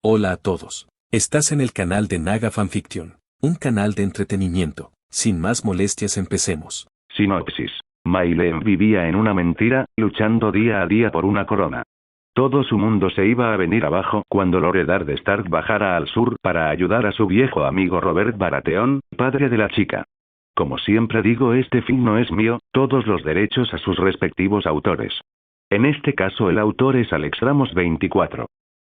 Hola a todos. Estás en el canal de Naga Fanfiction, un canal de entretenimiento. Sin más molestias, empecemos. Sinopsis. Mayleen vivía en una mentira, luchando día a día por una corona. Todo su mundo se iba a venir abajo cuando Lord Eddard Stark bajara al sur para ayudar a su viejo amigo Robert Baratheon, padre de la chica. Como siempre digo, este fin no es mío, todos los derechos a sus respectivos autores. En este caso el autor es Alex Ramos 24.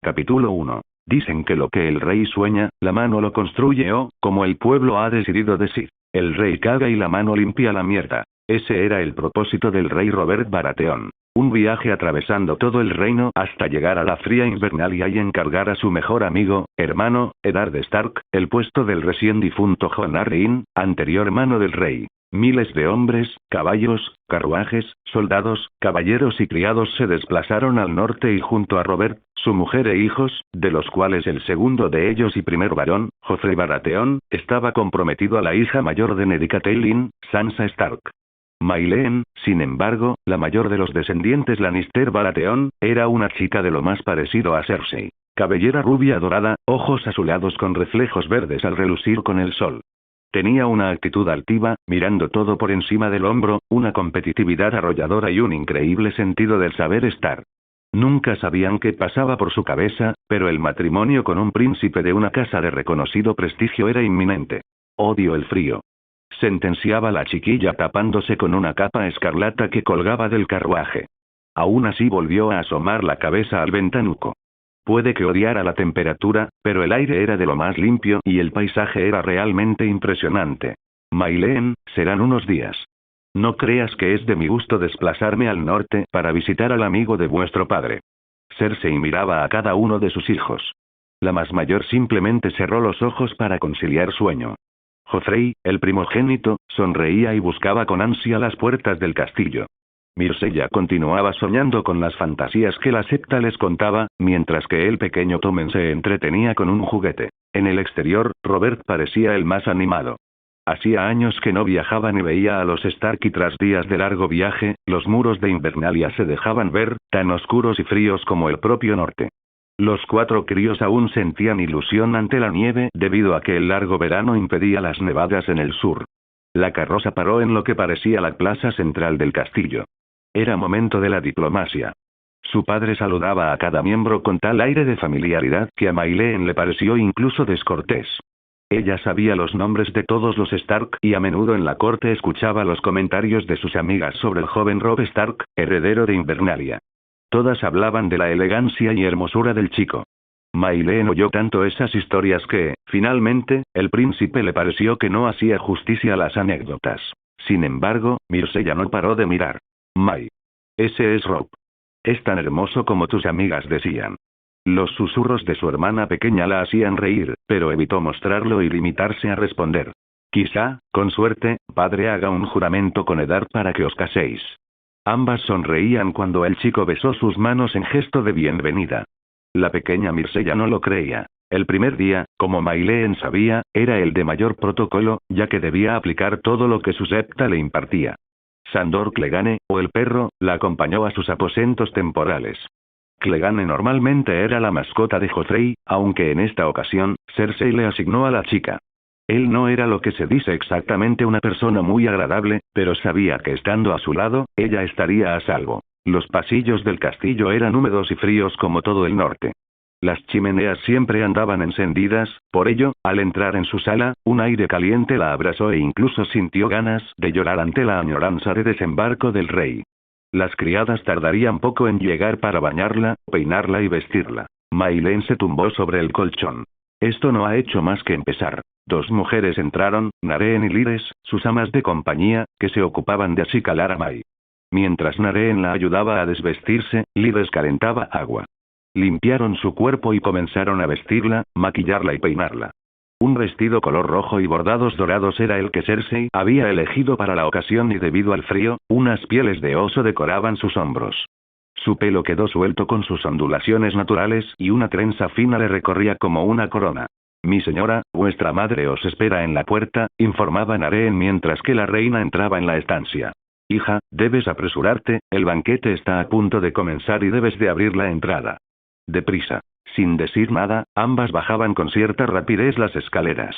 Capítulo 1. Dicen que lo que el rey sueña, la mano lo construye o, como el pueblo ha decidido decir, el rey caga y la mano limpia la mierda. Ese era el propósito del rey Robert Baratheon. Un viaje atravesando todo el reino hasta llegar a la fría Invernalia y encargar a su mejor amigo, hermano, Eddard Stark, el puesto del recién difunto Jon Arryn, anterior hermano del rey. Miles de hombres, caballos, carruajes, soldados, caballeros y criados se desplazaron al norte y junto a Robert, su mujer e hijos, de los cuales el segundo de ellos y primer varón, Joffrey Baratheon, estaba comprometido a la hija mayor de Ned Catelyn, Sansa Stark. Mayleen, sin embargo, la mayor de los descendientes Lannister Baratheon, era una chica de lo más parecido a Cersei. Cabellera rubia dorada, ojos azulados con reflejos verdes al relucir con el sol. Tenía una actitud altiva, mirando todo por encima del hombro, una competitividad arrolladora y un increíble sentido del saber estar. Nunca sabían qué pasaba por su cabeza, pero el matrimonio con un príncipe de una casa de reconocido prestigio era inminente. Odio el frío, sentenciaba la chiquilla tapándose con una capa escarlata que colgaba del carruaje. Aún así volvió a asomar la cabeza al ventanuco. Puede que odiara la temperatura, pero el aire era de lo más limpio y el paisaje era realmente impresionante. Mayleen, serán unos días. No creas que es de mi gusto desplazarme al norte para visitar al amigo de vuestro padre. Cersei miraba a cada uno de sus hijos. La más mayor simplemente cerró los ojos para conciliar sueño. Joffrey, el primogénito, sonreía y buscaba con ansia las puertas del castillo. Myrcella continuaba soñando con las fantasías que la septa les contaba, mientras que el pequeño Tommen se entretenía con un juguete. En el exterior, Robert parecía el más animado. Hacía años que no viajaba ni veía a los Stark y tras días de largo viaje, los muros de Invernalia se dejaban ver, tan oscuros y fríos como el propio norte. Los 4 críos aún sentían ilusión ante la nieve debido a que el largo verano impedía las nevadas en el sur. La carroza paró en lo que parecía la plaza central del castillo. Era momento de la diplomacia. Su padre saludaba a cada miembro con tal aire de familiaridad que a Mayleen le pareció incluso descortés. Ella sabía los nombres de todos los Stark y a menudo en la corte escuchaba los comentarios de sus amigas sobre el joven Robb Stark, heredero de Invernalia. Todas hablaban de la elegancia y hermosura del chico. Mayleen oyó tanto esas historias que, finalmente, el príncipe le pareció que no hacía justicia a las anécdotas. Sin embargo, Myrcella no paró de mirar. May. Ese es Robb. Es tan hermoso como tus amigas decían. Los susurros de su hermana pequeña la hacían reír, pero evitó mostrarlo y limitarse a responder. Quizá, con suerte, padre haga un juramento con Eddard para que os caséis. Ambas sonreían cuando el chico besó sus manos en gesto de bienvenida. La pequeña Myrcella no lo creía. El primer día, como Mayleen sabía, era el de mayor protocolo, ya que debía aplicar todo lo que su septa le impartía. Sandor Clegane, o el perro, la acompañó a sus aposentos temporales. Clegane normalmente era la mascota de Joffrey, aunque en esta ocasión, Cersei le asignó a la chica. Él no era lo que se dice exactamente una persona muy agradable, pero sabía que estando a su lado, ella estaría a salvo. Los pasillos del castillo eran húmedos y fríos como todo el norte. Las chimeneas siempre andaban encendidas, por ello, al entrar en su sala, un aire caliente la abrazó e incluso sintió ganas de llorar ante la añoranza de desembarco del rey. Las criadas tardarían poco en llegar para bañarla, peinarla y vestirla. Mayleen se tumbó sobre el colchón. Esto no ha hecho más que empezar. 2 mujeres entraron, Nareen y Lyres, sus amas de compañía, que se ocupaban de acicalar a May. Mientras Nareen la ayudaba a desvestirse, Lyres calentaba agua. Limpiaron su cuerpo y comenzaron a vestirla, maquillarla y peinarla. Un vestido color rojo y bordados dorados era el que Cersei había elegido para la ocasión y debido al frío, unas pieles de oso decoraban sus hombros. Su pelo quedó suelto con sus ondulaciones naturales y una trenza fina le recorría como una corona. Mi señora, vuestra madre os espera en la puerta, informaba Nareen mientras que la reina entraba en la estancia. Hija, debes apresurarte, el banquete está a punto de comenzar y debes de abrir la entrada. Deprisa. Sin decir nada, ambas bajaban con cierta rapidez las escaleras.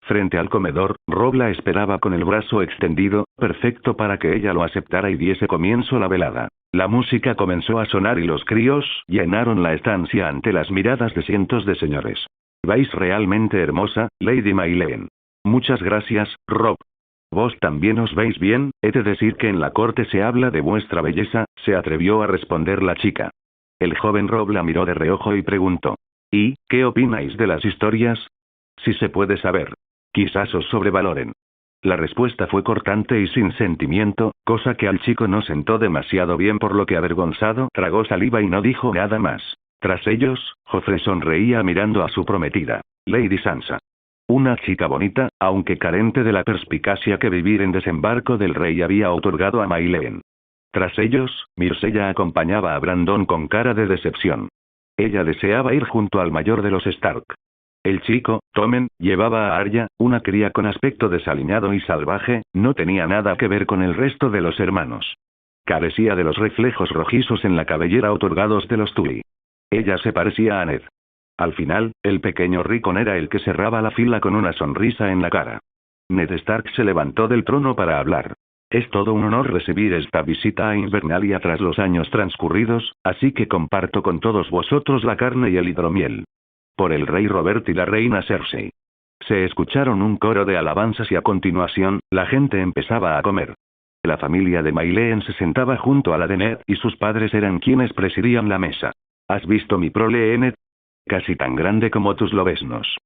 Frente al comedor, Rob la esperaba con el brazo extendido, perfecto para que ella lo aceptara y diese comienzo la velada. La música comenzó a sonar y los críos llenaron la estancia ante las miradas de cientos de señores. «Vais realmente hermosa, Lady Mayleen». «Muchas gracias, Rob». «Vos también os veis bien, he de decir que en la corte se habla de vuestra belleza», se atrevió a responder la chica. El joven Rob la miró de reojo y preguntó. «¿Y, qué opináis de las historias? Si se puede saber. Quizás os sobrevaloren». La respuesta fue cortante y sin sentimiento, cosa que al chico no sentó demasiado bien, por lo que avergonzado tragó saliva y no dijo nada más. Tras ellos, Joffrey sonreía mirando a su prometida, Lady Sansa. Una chica bonita, aunque carente de la perspicacia que vivir en Desembarco del Rey había otorgado a Mayleen. Tras ellos, Myrcella acompañaba a Brandon con cara de decepción. Ella deseaba ir junto al mayor de los Stark. El chico, Tommen, llevaba a Arya, una cría con aspecto desaliñado y salvaje, no tenía nada que ver con el resto de los hermanos. Carecía de los reflejos rojizos en la cabellera otorgados de los Tully. Ella se parecía a Ned. Al final, el pequeño Rickon era el que cerraba la fila con una sonrisa en la cara. Ned Stark se levantó del trono para hablar. «Es todo un honor recibir esta visita a Invernalia tras los años transcurridos, así que comparto con todos vosotros la carne y el hidromiel. Por el rey Robert y la reina Cersei». Se escucharon un coro de alabanzas y a continuación, la gente empezaba a comer. La familia de Mayleen se sentaba junto a la de Ned y sus padres eran quienes presidían la mesa. «¿Has visto mi prole, Ned? Casi tan grande como tus lobeznos»,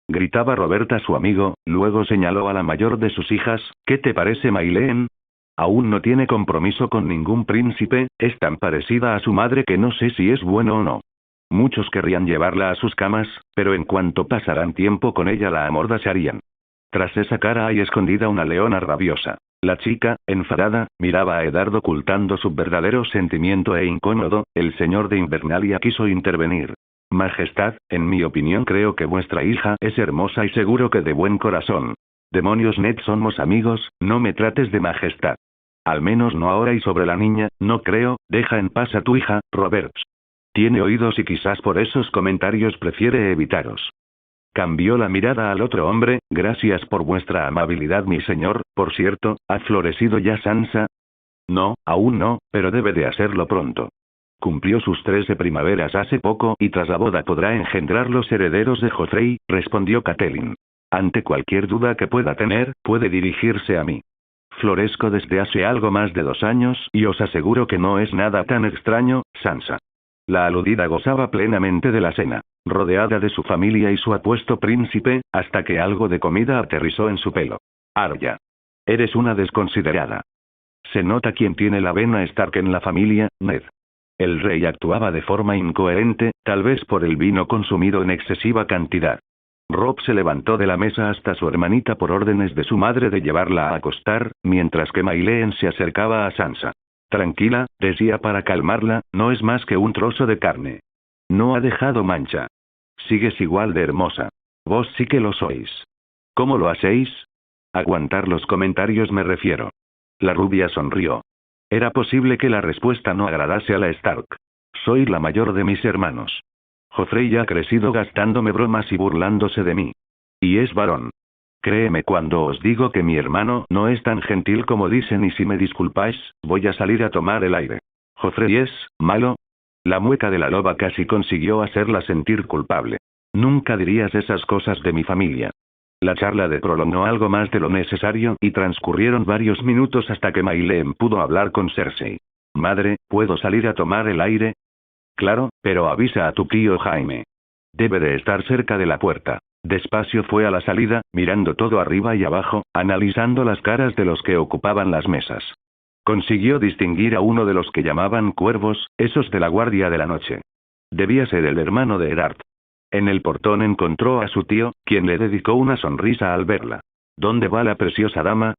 gritaba Robert a su amigo, luego señaló a la mayor de sus hijas. «¿Qué te parece Mayleen? Aún no tiene compromiso con ningún príncipe, es tan parecida a su madre que no sé si es bueno o no. Muchos querrían llevarla a sus camas, pero en cuanto pasaran tiempo con ella la amordazarían». Tras esa cara hay escondida una leona rabiosa. La chica, enfadada, miraba a Eddard ocultando su verdadero sentimiento e incómodo. El señor de Invernalia quiso intervenir. «Majestad, en mi opinión creo que vuestra hija es hermosa y seguro que de buen corazón». «Demonios, Ned, somos amigos, no me trates de majestad. Al menos no ahora, y sobre la niña, no creo, deja en paz a tu hija, Roberts. Tiene oídos y quizás por esos comentarios prefiere evitaros». Cambió la mirada al otro hombre. «Gracias por vuestra amabilidad, mi señor. Por cierto, ¿ha florecido ya Sansa?» «No, aún no, pero debe de hacerlo pronto. Cumplió sus 13 primaveras hace poco y tras la boda podrá engendrar los herederos de Joffrey», respondió Catelyn. «Ante cualquier duda que pueda tener, puede dirigirse a mí. Florezco desde hace algo más de 2 años y os aseguro que no es nada tan extraño, Sansa». La aludida gozaba plenamente de la cena, rodeada de su familia y su apuesto príncipe, hasta que algo de comida aterrizó en su pelo. «Arya. Eres una desconsiderada. Se nota quién tiene la vena Stark en la familia, Ned». El rey actuaba de forma incoherente, tal vez por el vino consumido en excesiva cantidad. Rob se levantó de la mesa hasta su hermanita por órdenes de su madre de llevarla a acostar, mientras que Mayleen se acercaba a Sansa. «Tranquila», decía para calmarla, «no es más que un trozo de carne. No ha dejado mancha. Sigues igual de hermosa. Vos sí que lo sois». «¿Cómo lo hacéis?» «Aguantar los comentarios me refiero». La rubia sonrió. Era posible que la respuesta no agradase a la Stark. «Soy la mayor de mis hermanos. Joffrey ya ha crecido gastándome bromas y burlándose de mí. Y es varón. Créeme cuando os digo que mi hermano no es tan gentil como dicen, y si me disculpáis, voy a salir a tomar el aire». «¿Joffrey es malo?» La mueca de la loba casi consiguió hacerla sentir culpable. «Nunca dirías esas cosas de mi familia». La charla prolongó algo más de lo necesario y transcurrieron varios minutos hasta que Mayleen pudo hablar con Cersei. «Madre, ¿puedo salir a tomar el aire?» «Claro, pero avisa a tu tío Jaime. Debe de estar cerca de la puerta». Despacio fue a la salida, mirando todo arriba y abajo, analizando las caras de los que ocupaban las mesas. Consiguió distinguir a uno de los que llamaban cuervos, esos de la guardia de la noche. Debía ser el hermano de Eddard. En el portón encontró a su tío, quien le dedicó una sonrisa al verla. «¿Dónde va la preciosa dama?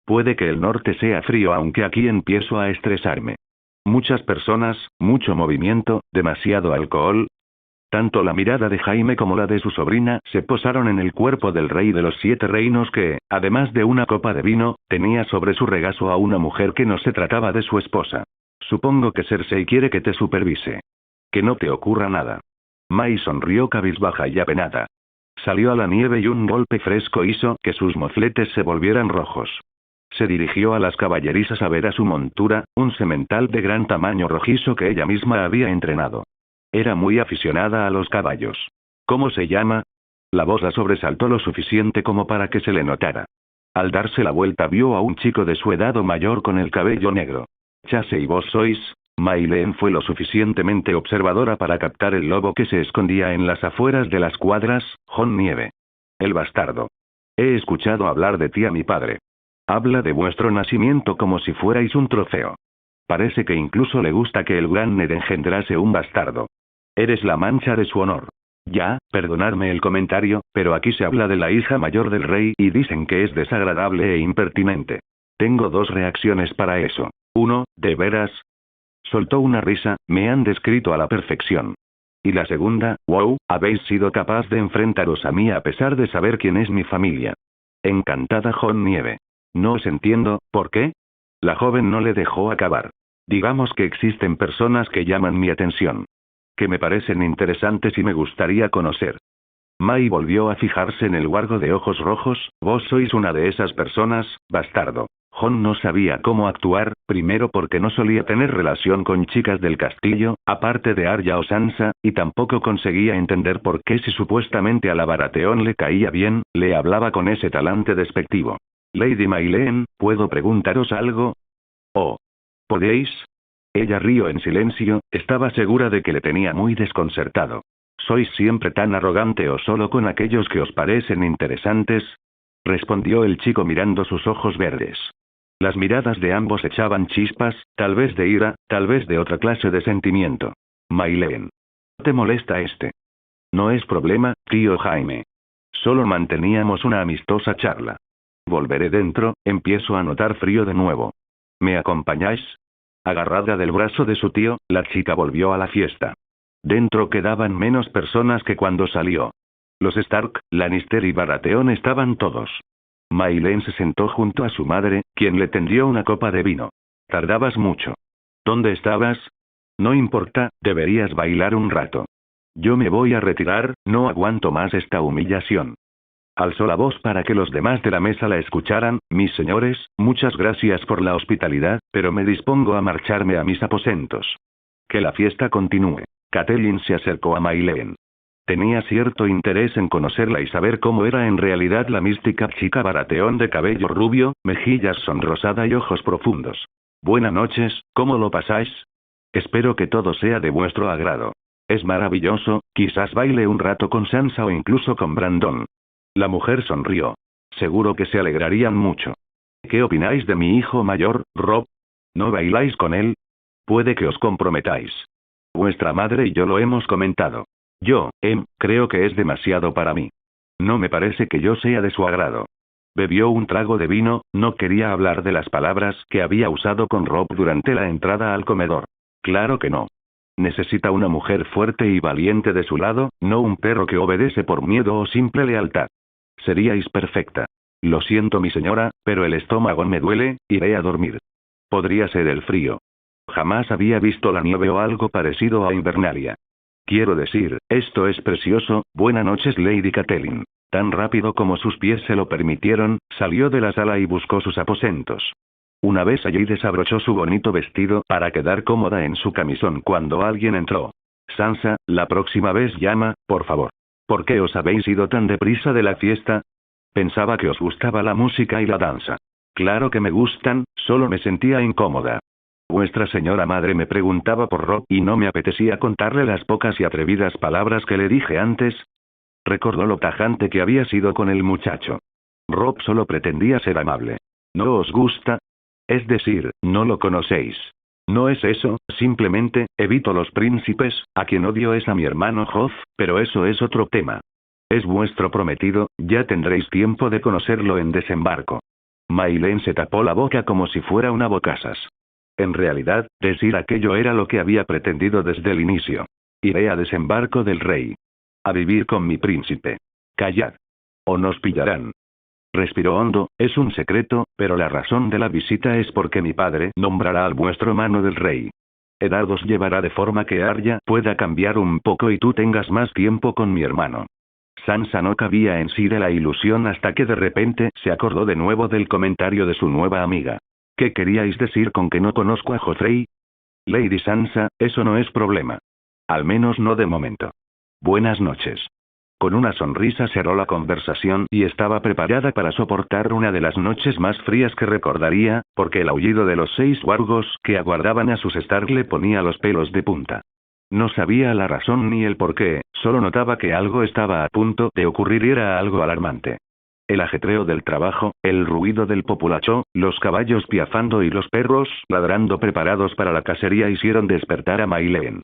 Puede que el norte sea frío, aunque aquí empiezo a estresarme. Muchas personas, mucho movimiento, demasiado alcohol». Tanto la mirada de Jaime como la de su sobrina se posaron en el cuerpo del rey de los 7 reinos que, además de una copa de vino, tenía sobre su regazo a una mujer que no se trataba de su esposa. «Supongo que Cersei quiere que te supervise. Que no te ocurra nada». Mai sonrió cabizbaja y apenada. Salió a la nieve y un golpe fresco hizo que sus mofletes se volvieran rojos. Se dirigió a las caballerizas a ver a su montura, un semental de gran tamaño rojizo que ella misma había entrenado. Era muy aficionada a los caballos. ¿Cómo se llama? La voz la sobresaltó lo suficiente como para que se le notara. Al darse la vuelta vio a un chico de su edad o mayor con el cabello negro. Chase y vos sois. Mayleen fue lo suficientemente observadora para captar el lobo que se escondía en las afueras de las cuadras, John Nieve. El bastardo. He escuchado hablar de ti a mi padre. Habla de vuestro nacimiento como si fuerais un trofeo. Parece que incluso le gusta que el gran Ned engendrase un bastardo. Eres la mancha de su honor. Ya, perdonadme el comentario, pero aquí se habla de la hija mayor del rey y dicen que es desagradable e impertinente. Tengo dos reacciones para eso. Uno, ¿de veras? Soltó una risa, me han descrito a la perfección. Y la segunda, wow, habéis sido capaz de enfrentaros a mí a pesar de saber quién es mi familia. Encantada John Nieve. No os entiendo, ¿por qué? La joven no le dejó acabar. Digamos que existen personas que llaman mi atención. Que me parecen interesantes y me gustaría conocer. Mai volvió a fijarse en el guargo de ojos rojos, vos sois una de esas personas, bastardo. John no sabía cómo actuar, primero porque no solía tener relación con chicas del castillo, aparte de Arya o Sansa, y tampoco conseguía entender por qué si supuestamente a la Baratheon le caía bien, le hablaba con ese talante despectivo. Lady Mayleen, ¿puedo preguntaros algo? Oh. ¿Podéis? Ella rió en silencio, estaba segura de que le tenía muy desconcertado. ¿Sois siempre tan arrogante o solo con aquellos que os parecen interesantes? Respondió el chico mirando sus ojos verdes. Las miradas de ambos echaban chispas, tal vez de ira, tal vez de otra clase de sentimiento. Mayleen. ¿Te molesta este? No es problema, tío Jaime. Solo manteníamos una amistosa charla. Volveré dentro, empiezo a notar frío de nuevo. ¿Me acompañáis? Agarrada del brazo de su tío, la chica volvió a la fiesta. Dentro quedaban menos personas que cuando salió. Los Stark, Lannister y Baratheon estaban todos. Mayleen se sentó junto a su madre, quien le tendió una copa de vino. Tardabas mucho. ¿Dónde estabas? No importa, deberías bailar un rato. Yo me voy a retirar, no aguanto más esta humillación. Alzó la voz para que los demás de la mesa la escucharan, mis señores, muchas gracias por la hospitalidad, pero me dispongo a marcharme a mis aposentos. Que la fiesta continúe. Catelyn se acercó a Mayleen. Tenía cierto interés en conocerla y saber cómo era en realidad la mística chica Baratheon de cabello rubio, mejillas sonrosada y ojos profundos. Buenas noches, ¿cómo lo pasáis? Espero que todo sea de vuestro agrado. Es maravilloso, quizás baile un rato con Sansa o incluso con Brandon. La mujer sonrió. Seguro que se alegrarían mucho. ¿Qué opináis de mi hijo mayor, Robb? ¿No bailáis con él? Puede que os comprometáis. Vuestra madre y yo lo hemos comentado. Yo, creo que es demasiado para mí. No me parece que yo sea de su agrado. Bebió un trago de vino, no quería hablar de las palabras que había usado con Robb durante la entrada al comedor. Claro que no. Necesita una mujer fuerte y valiente de su lado, no un perro que obedece por miedo o simple lealtad. Seríais perfecta. Lo siento mi señora, pero el estómago me duele, iré a dormir. Podría ser el frío. Jamás había visto la nieve o algo parecido a Invernalia. Quiero decir, esto es precioso, buenas noches Lady Catelyn. Tan rápido como sus pies se lo permitieron, salió de la sala y buscó sus aposentos. Una vez allí desabrochó su bonito vestido para quedar cómoda en su camisón cuando alguien entró. Sansa, la próxima vez llama, por favor. ¿Por qué os habéis ido tan deprisa de la fiesta? Pensaba que os gustaba la música y la danza. Claro que me gustan, solo me sentía incómoda. Vuestra señora madre me preguntaba por Robb y no me apetecía contarle las pocas y atrevidas palabras que le dije antes. Recordó lo tajante que había sido con el muchacho. Robb solo pretendía ser amable. ¿No os gusta? Es decir, no lo conocéis. No es eso, simplemente, evito los príncipes, a quien odio es a mi hermano Hoff, pero eso es otro tema. Es vuestro prometido, ya tendréis tiempo de conocerlo en desembarco. Mayleen se tapó la boca como si fuera una bocazas. En realidad, decir aquello era lo que había pretendido desde el inicio. Iré a desembarco del rey. A vivir con mi príncipe. Callad. O nos pillarán. Respiró hondo, es un secreto, pero la razón de la visita es porque mi padre nombrará al vuestro mano del rey. Edad os llevará de forma que Arya pueda cambiar un poco y tú tengas más tiempo con mi hermano. Sansa no cabía en sí de la ilusión hasta que de repente se acordó de nuevo del comentario de su nueva amiga. ¿Qué queríais decir con que no conozco a Joffrey? Lady Sansa, eso no es problema. Al menos no de momento. Buenas noches. Con una sonrisa cerró la conversación y estaba preparada para soportar una de las noches más frías que recordaría, porque el aullido de los 6 wargos que aguardaban a sus Stark le ponía los pelos de punta. No sabía la razón ni el porqué, solo notaba que algo estaba a punto de ocurrir y era algo alarmante. El ajetreo del trabajo, el ruido del populacho, los caballos piafando y los perros ladrando preparados para la cacería hicieron despertar a Maileen.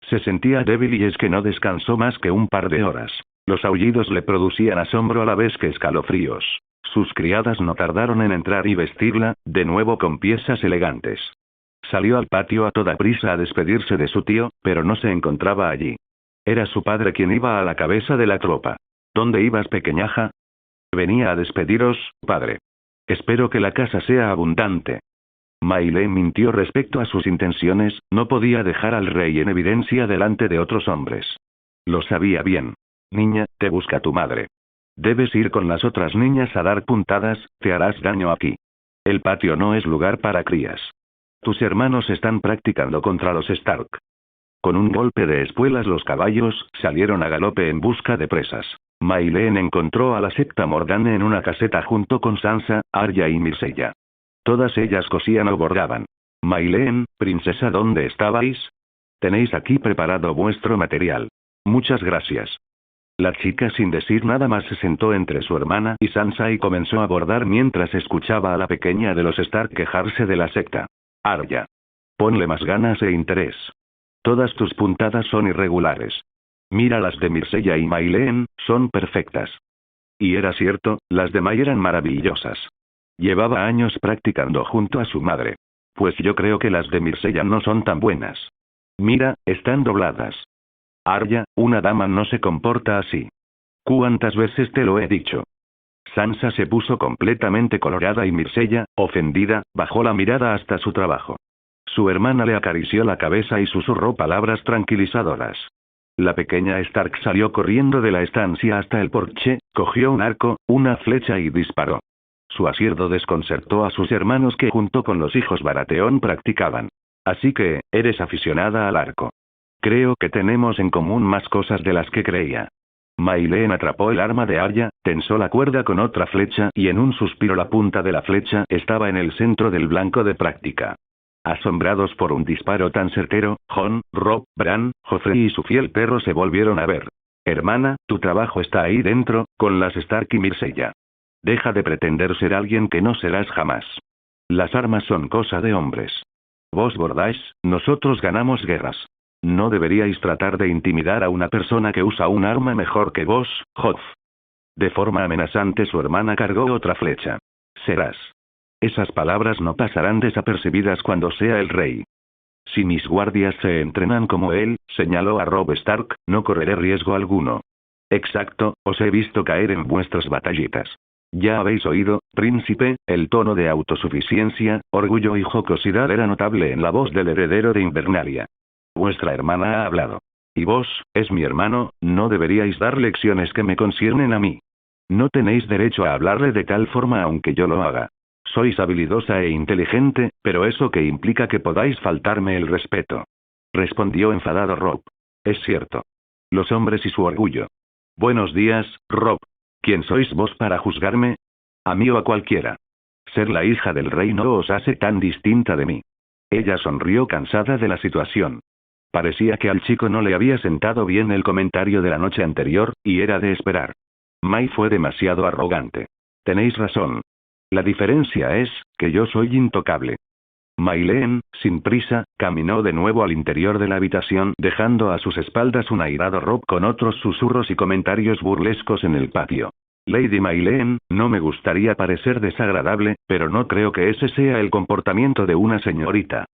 Se sentía débil y es que no descansó más que un par de horas. Los aullidos le producían asombro a la vez que escalofríos. Sus criadas no tardaron en entrar y vestirla, de nuevo con piezas elegantes. Salió al patio a toda prisa a despedirse de su tío, pero no se encontraba allí. Era su padre quien iba a la cabeza de la tropa. ¿Dónde ibas, pequeñaja? Venía a despediros, padre. Espero que la casa sea abundante. Maileen mintió respecto a sus intenciones, no podía dejar al rey en evidencia delante de otros hombres. Lo sabía bien. Niña, te busca tu madre. Debes ir con las otras niñas a dar puntadas, te harás daño aquí. El patio no es lugar para crías. Tus hermanos están practicando contra los Stark. Con un golpe de espuelas los caballos salieron a galope en busca de presas. Maileen encontró a la septa Mordane en una caseta junto con Sansa, Arya y Myrcella. Todas ellas cosían o bordaban. Maileen, princesa, ¿dónde estabais? Tenéis aquí preparado vuestro material. Muchas gracias. La chica sin decir nada más se sentó entre su hermana y Sansa y comenzó a bordar mientras escuchaba a la pequeña de los Stark quejarse de la secta. Arya. Ponle más ganas e interés. Todas tus puntadas son irregulares. Mira las de Myrcella y Maileen, son perfectas. Y era cierto, las de Mai eran maravillosas. Llevaba años practicando junto a su madre. Pues yo creo que las de Myrcella no son tan buenas. Mira, están dobladas. Arya, una dama no se comporta así. ¿Cuántas veces te lo he dicho? Sansa se puso completamente colorada y Myrcella, ofendida, bajó la mirada hasta su trabajo. Su hermana le acarició la cabeza y susurró palabras tranquilizadoras. La pequeña Stark salió corriendo de la estancia hasta el porche, cogió un arco, una flecha y disparó. Su acierto desconcertó a sus hermanos que junto con los hijos Baratheon practicaban. Así que, eres aficionada al arco. Creo que tenemos en común más cosas de las que creía. Maileen atrapó el arma de Arya, tensó la cuerda con otra flecha y en un suspiro la punta de la flecha estaba en el centro del blanco de práctica. Asombrados por un disparo tan certero, Jon, Robb, Bran, Joffrey y su fiel perro se volvieron a ver. Hermana, tu trabajo está ahí dentro, con las Stark y Myrcella. Deja de pretender ser alguien que no serás jamás. Las armas son cosa de hombres. Vos bordáis, nosotros ganamos guerras. No deberíais tratar de intimidar a una persona que usa un arma mejor que vos, Hoff. De forma amenazante su hermana cargó otra flecha. Serás. Esas palabras no pasarán desapercibidas cuando sea el rey. Si mis guardias se entrenan como él, señaló a Robb Stark, no correré riesgo alguno. Exacto, os he visto caer en vuestras batallitas. Ya habéis oído, príncipe, el tono de autosuficiencia, orgullo y jocosidad era notable en la voz del heredero de Invernalia. Vuestra hermana ha hablado. Y vos, es mi hermano, no deberíais dar lecciones que me conciernen a mí. No tenéis derecho a hablarle de tal forma aunque yo lo haga. Sois habilidosa e inteligente, pero eso que implica que podáis faltarme el respeto. Respondió enfadado Robb. Es cierto. Los hombres y su orgullo. Buenos días, Robb. ¿Quién sois vos para juzgarme? A mí o a cualquiera. Ser la hija del rey no os hace tan distinta de mí. Ella sonrió cansada de la situación. Parecía que al chico no le había sentado bien el comentario de la noche anterior, y era de esperar. Mai fue demasiado arrogante. Tenéis razón. La diferencia es, que yo soy intocable. Maileen, sin prisa, caminó de nuevo al interior de la habitación dejando a sus espaldas un airado Robb con otros susurros y comentarios burlescos en el patio. Lady Maileen, no me gustaría parecer desagradable, pero no creo que ese sea el comportamiento de una señorita.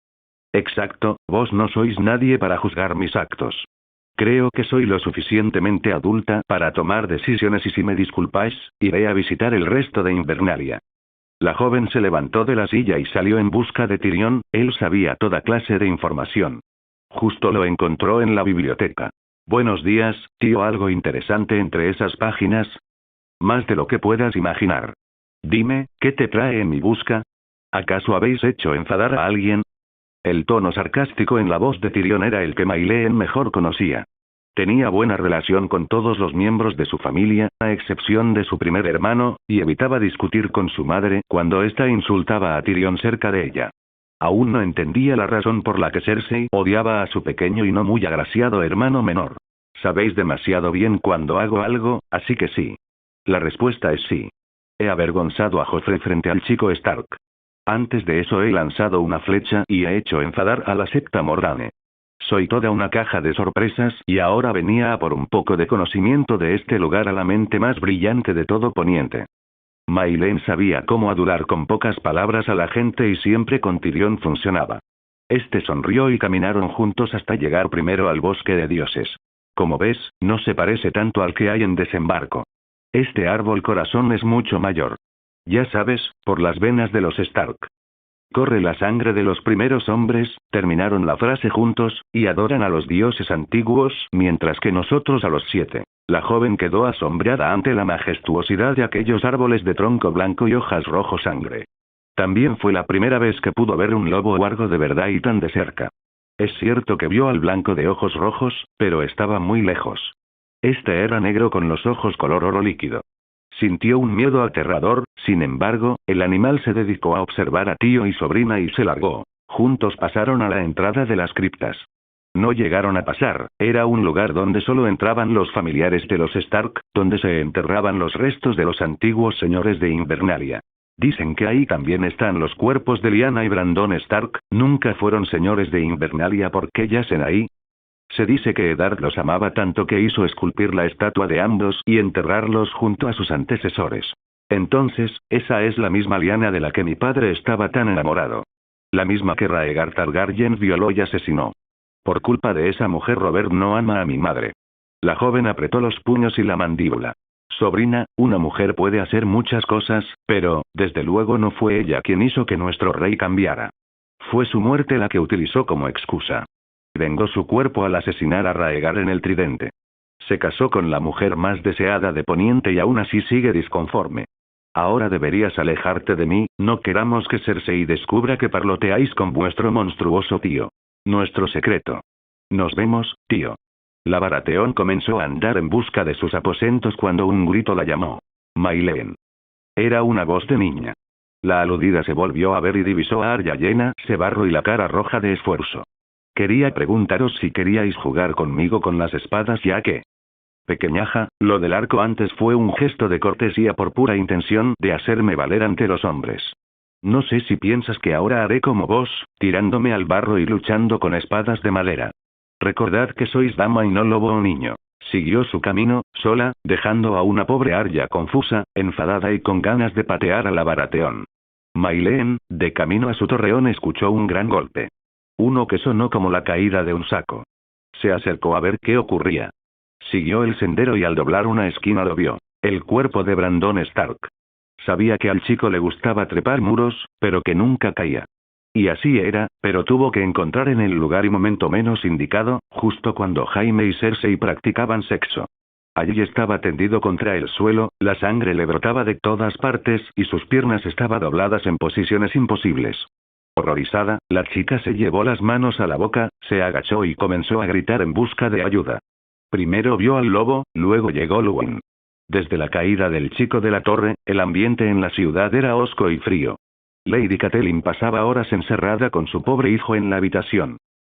Exacto, vos no sois nadie para juzgar mis actos. Creo que soy lo suficientemente adulta para tomar decisiones y si me disculpáis, iré a visitar el resto de Invernalia. La joven se levantó de la silla y salió en busca de Tyrion. Él sabía toda clase de información. Justo lo encontró en la biblioteca. Buenos días, tío. ¿Algo interesante entre esas páginas? Más de lo que puedas imaginar. Dime, ¿qué te trae en mi busca? ¿Acaso habéis hecho enfadar a alguien? El tono sarcástico en la voz de Tyrion era el que Mayleen mejor conocía. Tenía buena relación con todos los miembros de su familia, a excepción de su primer hermano, y evitaba discutir con su madre cuando ésta insultaba a Tyrion cerca de ella. Aún no entendía la razón por la que Cersei odiaba a su pequeño y no muy agraciado hermano menor. Sabéis demasiado bien cuando hago algo, así que sí. La respuesta es sí. He avergonzado a Joffrey frente al chico Stark. Antes de eso he lanzado una flecha y he hecho enfadar a la septa Morgane. Soy toda una caja de sorpresas y ahora venía a por un poco de conocimiento de este lugar a la mente más brillante de todo Poniente. Mayleen sabía cómo adular con pocas palabras a la gente y siempre con Tyrion funcionaba. Este sonrió y caminaron juntos hasta llegar primero al bosque de dioses. Como ves, no se parece tanto al que hay en Desembarco. Este árbol corazón es mucho mayor. Ya sabes, por las venas de los Stark. Corre la sangre de los primeros hombres, terminaron la frase juntos, y adoran a los dioses antiguos, mientras que nosotros a los 7. La joven quedó asombrada ante la majestuosidad de aquellos árboles de tronco blanco y hojas rojo sangre. También fue la primera vez que pudo ver un lobo huargo de verdad y tan de cerca. Es cierto que vio al blanco de ojos rojos, pero estaba muy lejos. Este era negro con los ojos color oro líquido. Sintió un miedo aterrador, sin embargo, el animal se dedicó a observar a tío y sobrina y se largó. Juntos pasaron a la entrada de las criptas. No llegaron a pasar, era un lugar donde solo entraban los familiares de los Stark, donde se enterraban los restos de los antiguos señores de Invernalia. Dicen que ahí también están los cuerpos de Lyanna y Brandon Stark, nunca fueron señores de Invernalia porque yacen ahí. Se dice que Eddard los amaba tanto que hizo esculpir la estatua de ambos y enterrarlos junto a sus antecesores. Entonces, esa es la misma Lyanna de la que mi padre estaba tan enamorado. La misma que Rhaegar Targaryen violó y asesinó. Por culpa de esa mujer Robert no ama a mi madre. La joven apretó los puños y la mandíbula. Sobrina, una mujer puede hacer muchas cosas, pero, desde luego no fue ella quien hizo que nuestro rey cambiara. Fue su muerte la que utilizó como excusa. Vengó su cuerpo al asesinar a Rhaegar en el Tridente. Se casó con la mujer más deseada de Poniente y aún así sigue disconforme. Ahora deberías alejarte de mí, no queramos que Cersei descubra que parloteáis con vuestro monstruoso tío. Nuestro secreto. Nos vemos, tío. La Baratheon comenzó a andar en busca de sus aposentos cuando un grito la llamó. Mayleen. Era una voz de niña. La aludida se volvió a ver y divisó a Arya llena, Sebarro y la cara roja de esfuerzo. Quería preguntaros si queríais jugar conmigo con las espadas ya que... Pequeñaja, lo del arco antes fue un gesto de cortesía por pura intención de hacerme valer ante los hombres. No sé si piensas que ahora haré como vos, tirándome al barro y luchando con espadas de madera. Recordad que sois dama y no lobo o niño. Siguió su camino, sola, dejando a una pobre Arya confusa, enfadada y con ganas de patear a la Baratheon. Mayleen, de camino a su torreón, escuchó un gran golpe. Uno que sonó como la caída de un saco. Se acercó a ver qué ocurría. Siguió el sendero y al doblar una esquina lo vio. El cuerpo de Brandon Stark. Sabía que al chico le gustaba trepar muros, pero que nunca caía. Y así era, pero tuvo que encontrar en el lugar y momento menos indicado, justo cuando Jaime y Cersei practicaban sexo. Allí estaba tendido contra el suelo, la sangre le brotaba de todas partes y sus piernas estaban dobladas en posiciones imposibles. Horrorizada, la chica se llevó las manos a la boca, se agachó y comenzó a gritar en busca de ayuda. Primero vio al lobo, luego llegó Luwin. Desde la caída del chico de la torre, el ambiente en la ciudad era hosco y frío. Lady Catelyn pasaba horas encerrada con su pobre hijo en la habitación.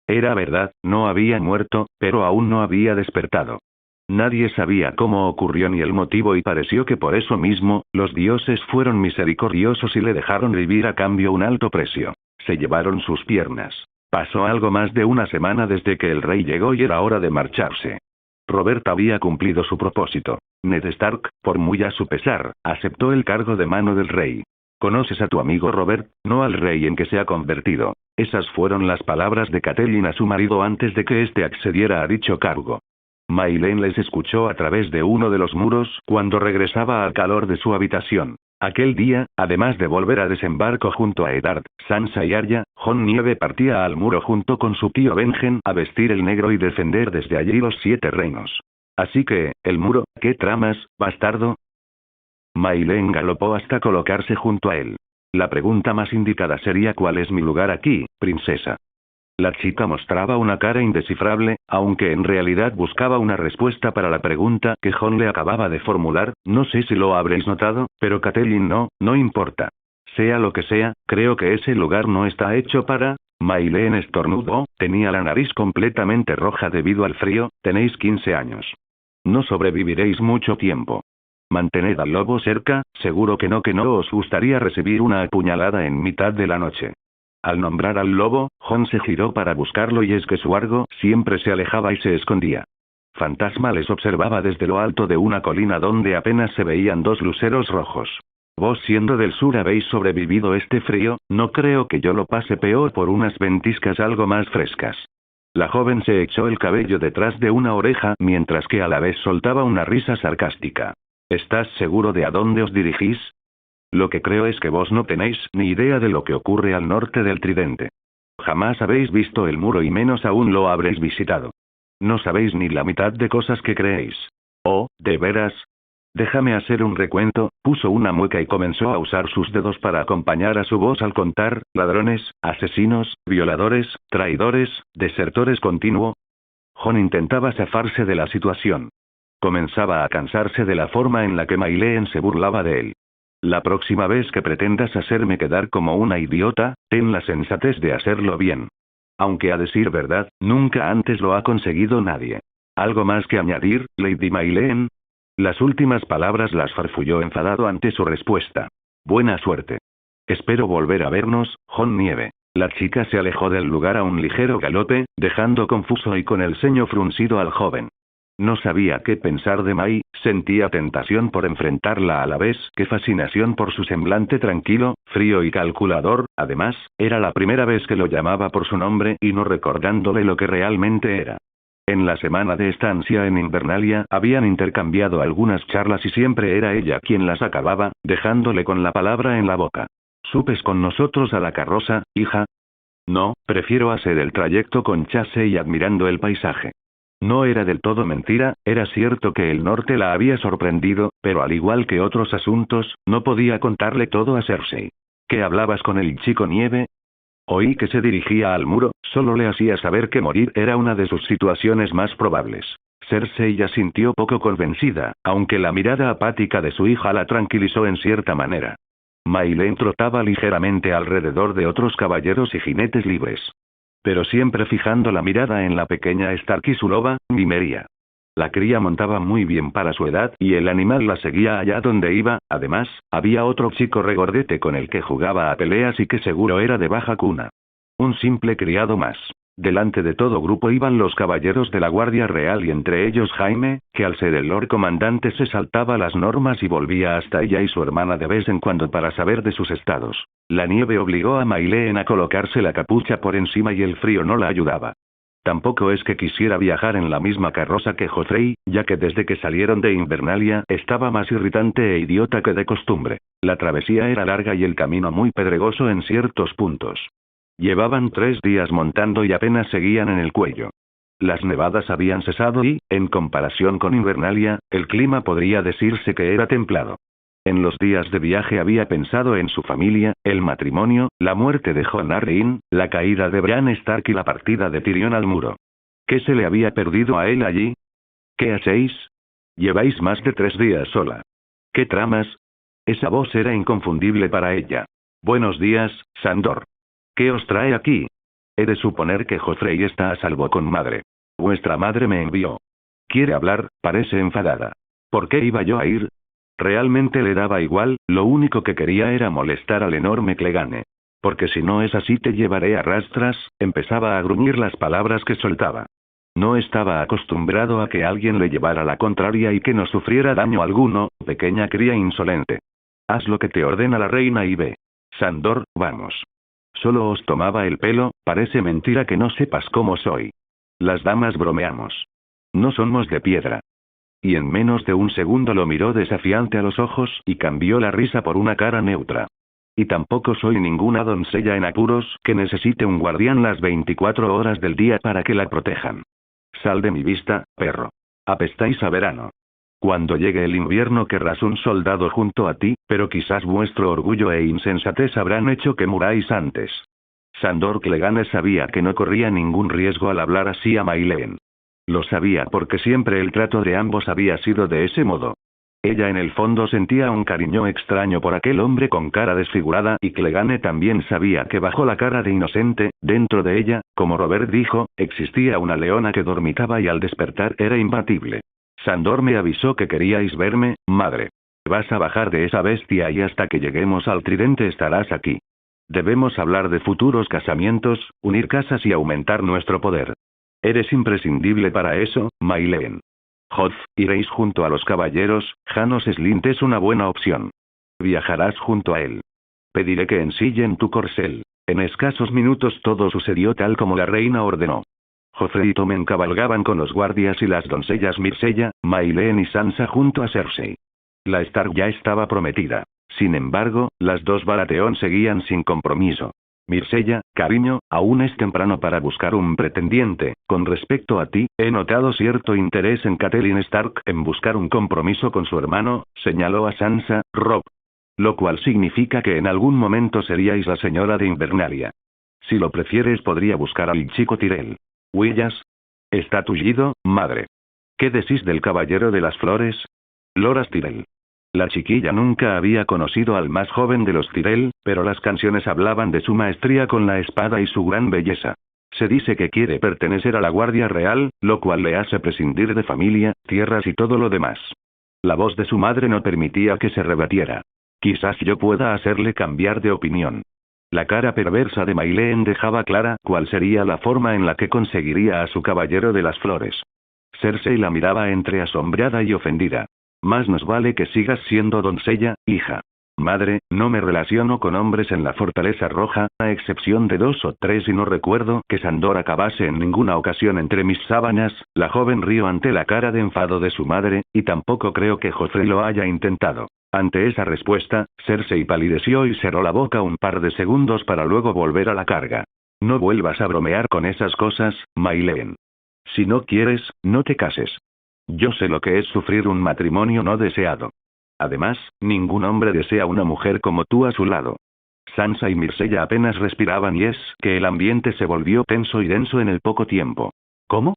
Era verdad, no había muerto, pero aún no había despertado. Nadie sabía cómo ocurrió ni el motivo y pareció que por eso mismo, los dioses fueron misericordiosos y le dejaron vivir a cambio un alto precio. Se llevaron sus piernas. Pasó algo más de una semana desde que el rey llegó y era hora de marcharse. Robert había cumplido su propósito. Ned Stark, por muy a su pesar, aceptó el cargo de mano del rey. «Conoces a tu amigo Robert, no al rey en que se ha convertido». Esas fueron las palabras de Catelyn a su marido antes de que éste accediera a dicho cargo. Mayleen les escuchó a través de uno de los muros cuando regresaba al calor de su habitación. Aquel día, además de volver a desembarco junto a Eddard, Sansa y Arya, Jon Nieve partía al muro junto con su tío Benjen a vestir el negro y defender desde allí los 7 reinos. Así que, el muro, ¿qué tramas, bastardo? Mayleen galopó hasta colocarse junto a él. La pregunta más indicada sería ¿cuál es mi lugar aquí, princesa? La chica mostraba una cara indescifrable, aunque en realidad buscaba una respuesta para la pregunta que Jon le acababa de formular. No sé si lo habréis notado, pero Catelyn no importa. Sea lo que sea, creo que ese lugar no está hecho para... Mayleen estornudó, tenía la nariz completamente roja debido al frío. Tenéis 15 años. No sobreviviréis mucho tiempo. Mantened al lobo cerca, seguro que no os gustaría recibir una apuñalada en mitad de la noche. Al nombrar al lobo, Jon se giró para buscarlo y es que su argo siempre se alejaba y se escondía. Fantasma les observaba desde lo alto de una colina donde apenas se veían 2 luceros rojos. Vos siendo del sur habéis sobrevivido este frío, no creo que yo lo pase peor por unas ventiscas algo más frescas. La joven se echó el cabello detrás de una oreja mientras que a la vez soltaba una risa sarcástica. ¿Estás seguro de a dónde os dirigís? Lo que creo es que vos no tenéis ni idea de lo que ocurre al norte del Tridente. Jamás habéis visto el muro y menos aún lo habréis visitado. No sabéis ni la mitad de cosas que creéis. Oh, ¿de veras? Déjame hacer un recuento. Puso una mueca y comenzó a usar sus dedos para acompañar a su voz al contar: ladrones, asesinos, violadores, traidores, desertores continuo. Jon intentaba zafarse de la situación. Comenzaba a cansarse de la forma en la que Mayleen se burlaba de él. La próxima vez que pretendas hacerme quedar como una idiota, ten la sensatez de hacerlo bien. Aunque a decir verdad, nunca antes lo ha conseguido nadie. ¿Algo más que añadir, Lady Mayleen? Las últimas palabras las farfulló enfadado ante su respuesta. Buena suerte. Espero volver a vernos, Jon Nieve. La chica se alejó del lugar a un ligero galope, dejando confuso y con el ceño fruncido al joven. No sabía qué pensar de Mai, sentía tentación por enfrentarla a la vez que fascinación por su semblante tranquilo, frío y calculador. Además, era la primera vez que lo llamaba por su nombre y no recordándole lo que realmente era. En la semana de estancia en Invernalia habían intercambiado algunas charlas y siempre era ella quien las acababa, dejándole con la palabra en la boca. ¿Subes con nosotros a la carroza, hija? No, prefiero hacer el trayecto con Chase y admirando el paisaje. No era del todo mentira, era cierto que el norte la había sorprendido, pero al igual que otros asuntos, no podía contarle todo a Cersei. ¿Qué hablabas con el chico Nieve? Oí que se dirigía al muro, solo le hacía saber que morir era una de sus situaciones más probables. Cersei ya sintió poco convencida, aunque la mirada apática de su hija la tranquilizó en cierta manera. Mayleen trotaba ligeramente alrededor de otros caballeros y jinetes libres. Pero siempre fijando la mirada en la pequeña Stark y su loba, Nymeria. La cría montaba muy bien para su edad y el animal la seguía allá donde iba. Además, había otro chico regordete con el que jugaba a peleas y que seguro era de baja cuna. Un simple criado más. Delante de todo grupo iban los caballeros de la Guardia Real y entre ellos Jaime, que al ser el Lord Comandante se saltaba las normas y volvía hasta ella y su hermana de vez en cuando para saber de sus estados. La nieve obligó a Mayleen a colocarse la capucha por encima y el frío no la ayudaba. Tampoco es que quisiera viajar en la misma carroza que Joffrey, ya que desde que salieron de Invernalia estaba más irritante e idiota que de costumbre. La travesía era larga y el camino muy pedregoso en ciertos puntos. Llevaban 3 días montando y apenas seguían en el cuello. Las nevadas habían cesado y, en comparación con Invernalia, el clima podría decirse que era templado. En los días de viaje había pensado en su familia, el matrimonio, la muerte de Jon Arryn, la caída de Bran Stark y la partida de Tyrion al muro. ¿Qué se le había perdido a él allí? ¿Qué hacéis? Lleváis más de 3 días sola. ¿Qué tramas? Esa voz era inconfundible para ella. Buenos días, Sandor. ¿Qué os trae aquí? He de suponer que Joffrey está a salvo con madre. Vuestra madre me envió. Quiere hablar, parece enfadada. ¿Por qué iba yo a ir? Realmente le daba igual, lo único que quería era molestar al enorme Clegane. Porque si no es así te llevaré a rastras, empezaba a gruñir las palabras que soltaba. No estaba acostumbrado a que alguien le llevara la contraria y que no sufriera daño alguno, pequeña cría insolente. Haz lo que te ordena la reina y ve. Sandor, vamos. Solo os tomaba el pelo, parece mentira que no sepas cómo soy. Las damas bromeamos. No somos de piedra. y en menos de un segundo lo miró desafiante a los ojos y cambió la risa por una cara neutra. Y tampoco soy ninguna doncella en apuros que necesite un guardián las 24 horas del día para que la protejan. Sal de mi vista, perro. Apestáis a verano. Cuando llegue el invierno querrás un soldado junto a ti, pero quizás vuestro orgullo e insensatez habrán hecho que muráis antes. Sandor Clegane sabía que no corría ningún riesgo al hablar así a Mayleen. Lo sabía porque siempre el trato de ambos había sido de ese modo. Ella en el fondo sentía un cariño extraño por aquel hombre con cara desfigurada y Clegane también sabía que bajo la cara de inocente, dentro de ella, como Robert dijo, existía una leona que dormitaba y al despertar era imbatible. Sandor me avisó que queríais verme, madre. Vas a bajar de esa bestia y hasta que lleguemos al tridente estarás aquí. Debemos hablar de futuros casamientos, unir casas y aumentar nuestro poder. Eres imprescindible para eso, Mayleen. Hoth, iréis junto a los caballeros, Janos Slint es una buena opción. Viajarás junto a él. Pediré que ensillen tu corcel. En escasos minutos todo sucedió tal como la reina ordenó. Joffrey y Tommen cabalgaban con los guardias y las doncellas Myrcella, Mayleen y Sansa junto a Cersei. La Stark ya estaba prometida. Sin embargo, las dos Baratheon seguían sin compromiso. Myrcella, cariño, aún es temprano para buscar un pretendiente. Con respecto a ti, he notado cierto interés en Catelyn Stark en buscar un compromiso con su hermano, señaló a Sansa, Robb. Lo cual significa que en algún momento seríais la señora de Invernalia. Si lo prefieres podría buscar al chico Tyrell. Huillas. Está tullido, madre. ¿Qué decís del caballero de las flores? Loras Tyrell. La chiquilla nunca había conocido al más joven de los Tyrell, pero las canciones hablaban de su maestría con la espada y su gran belleza. Se dice que quiere pertenecer a la Guardia Real, lo cual le hace prescindir de familia, tierras y todo lo demás. La voz de su madre no permitía que se rebatiera. Quizás yo pueda hacerle cambiar de opinión. La cara perversa de Mayleen dejaba clara cuál sería la forma en la que conseguiría a su caballero de las flores. Cersei la miraba entre asombrada y ofendida. Más nos vale que sigas siendo doncella, hija. Madre, no me relaciono con hombres en la Fortaleza Roja, a excepción de 2 o 3 y no recuerdo que Sandor acabase en ninguna ocasión entre mis sábanas. La joven rió ante la cara de enfado de su madre, y tampoco creo que Joffrey lo haya intentado. Ante esa respuesta, Cersei palideció y cerró la boca un par de segundos para luego volver a la carga. No vuelvas a bromear con esas cosas, Mayleen. Si no quieres, no te cases. Yo sé lo que es sufrir un matrimonio no deseado. Además, ningún hombre desea una mujer como tú a su lado. Sansa y Myrcella apenas respiraban y es que el ambiente se volvió tenso y denso en el poco tiempo. ¿Cómo?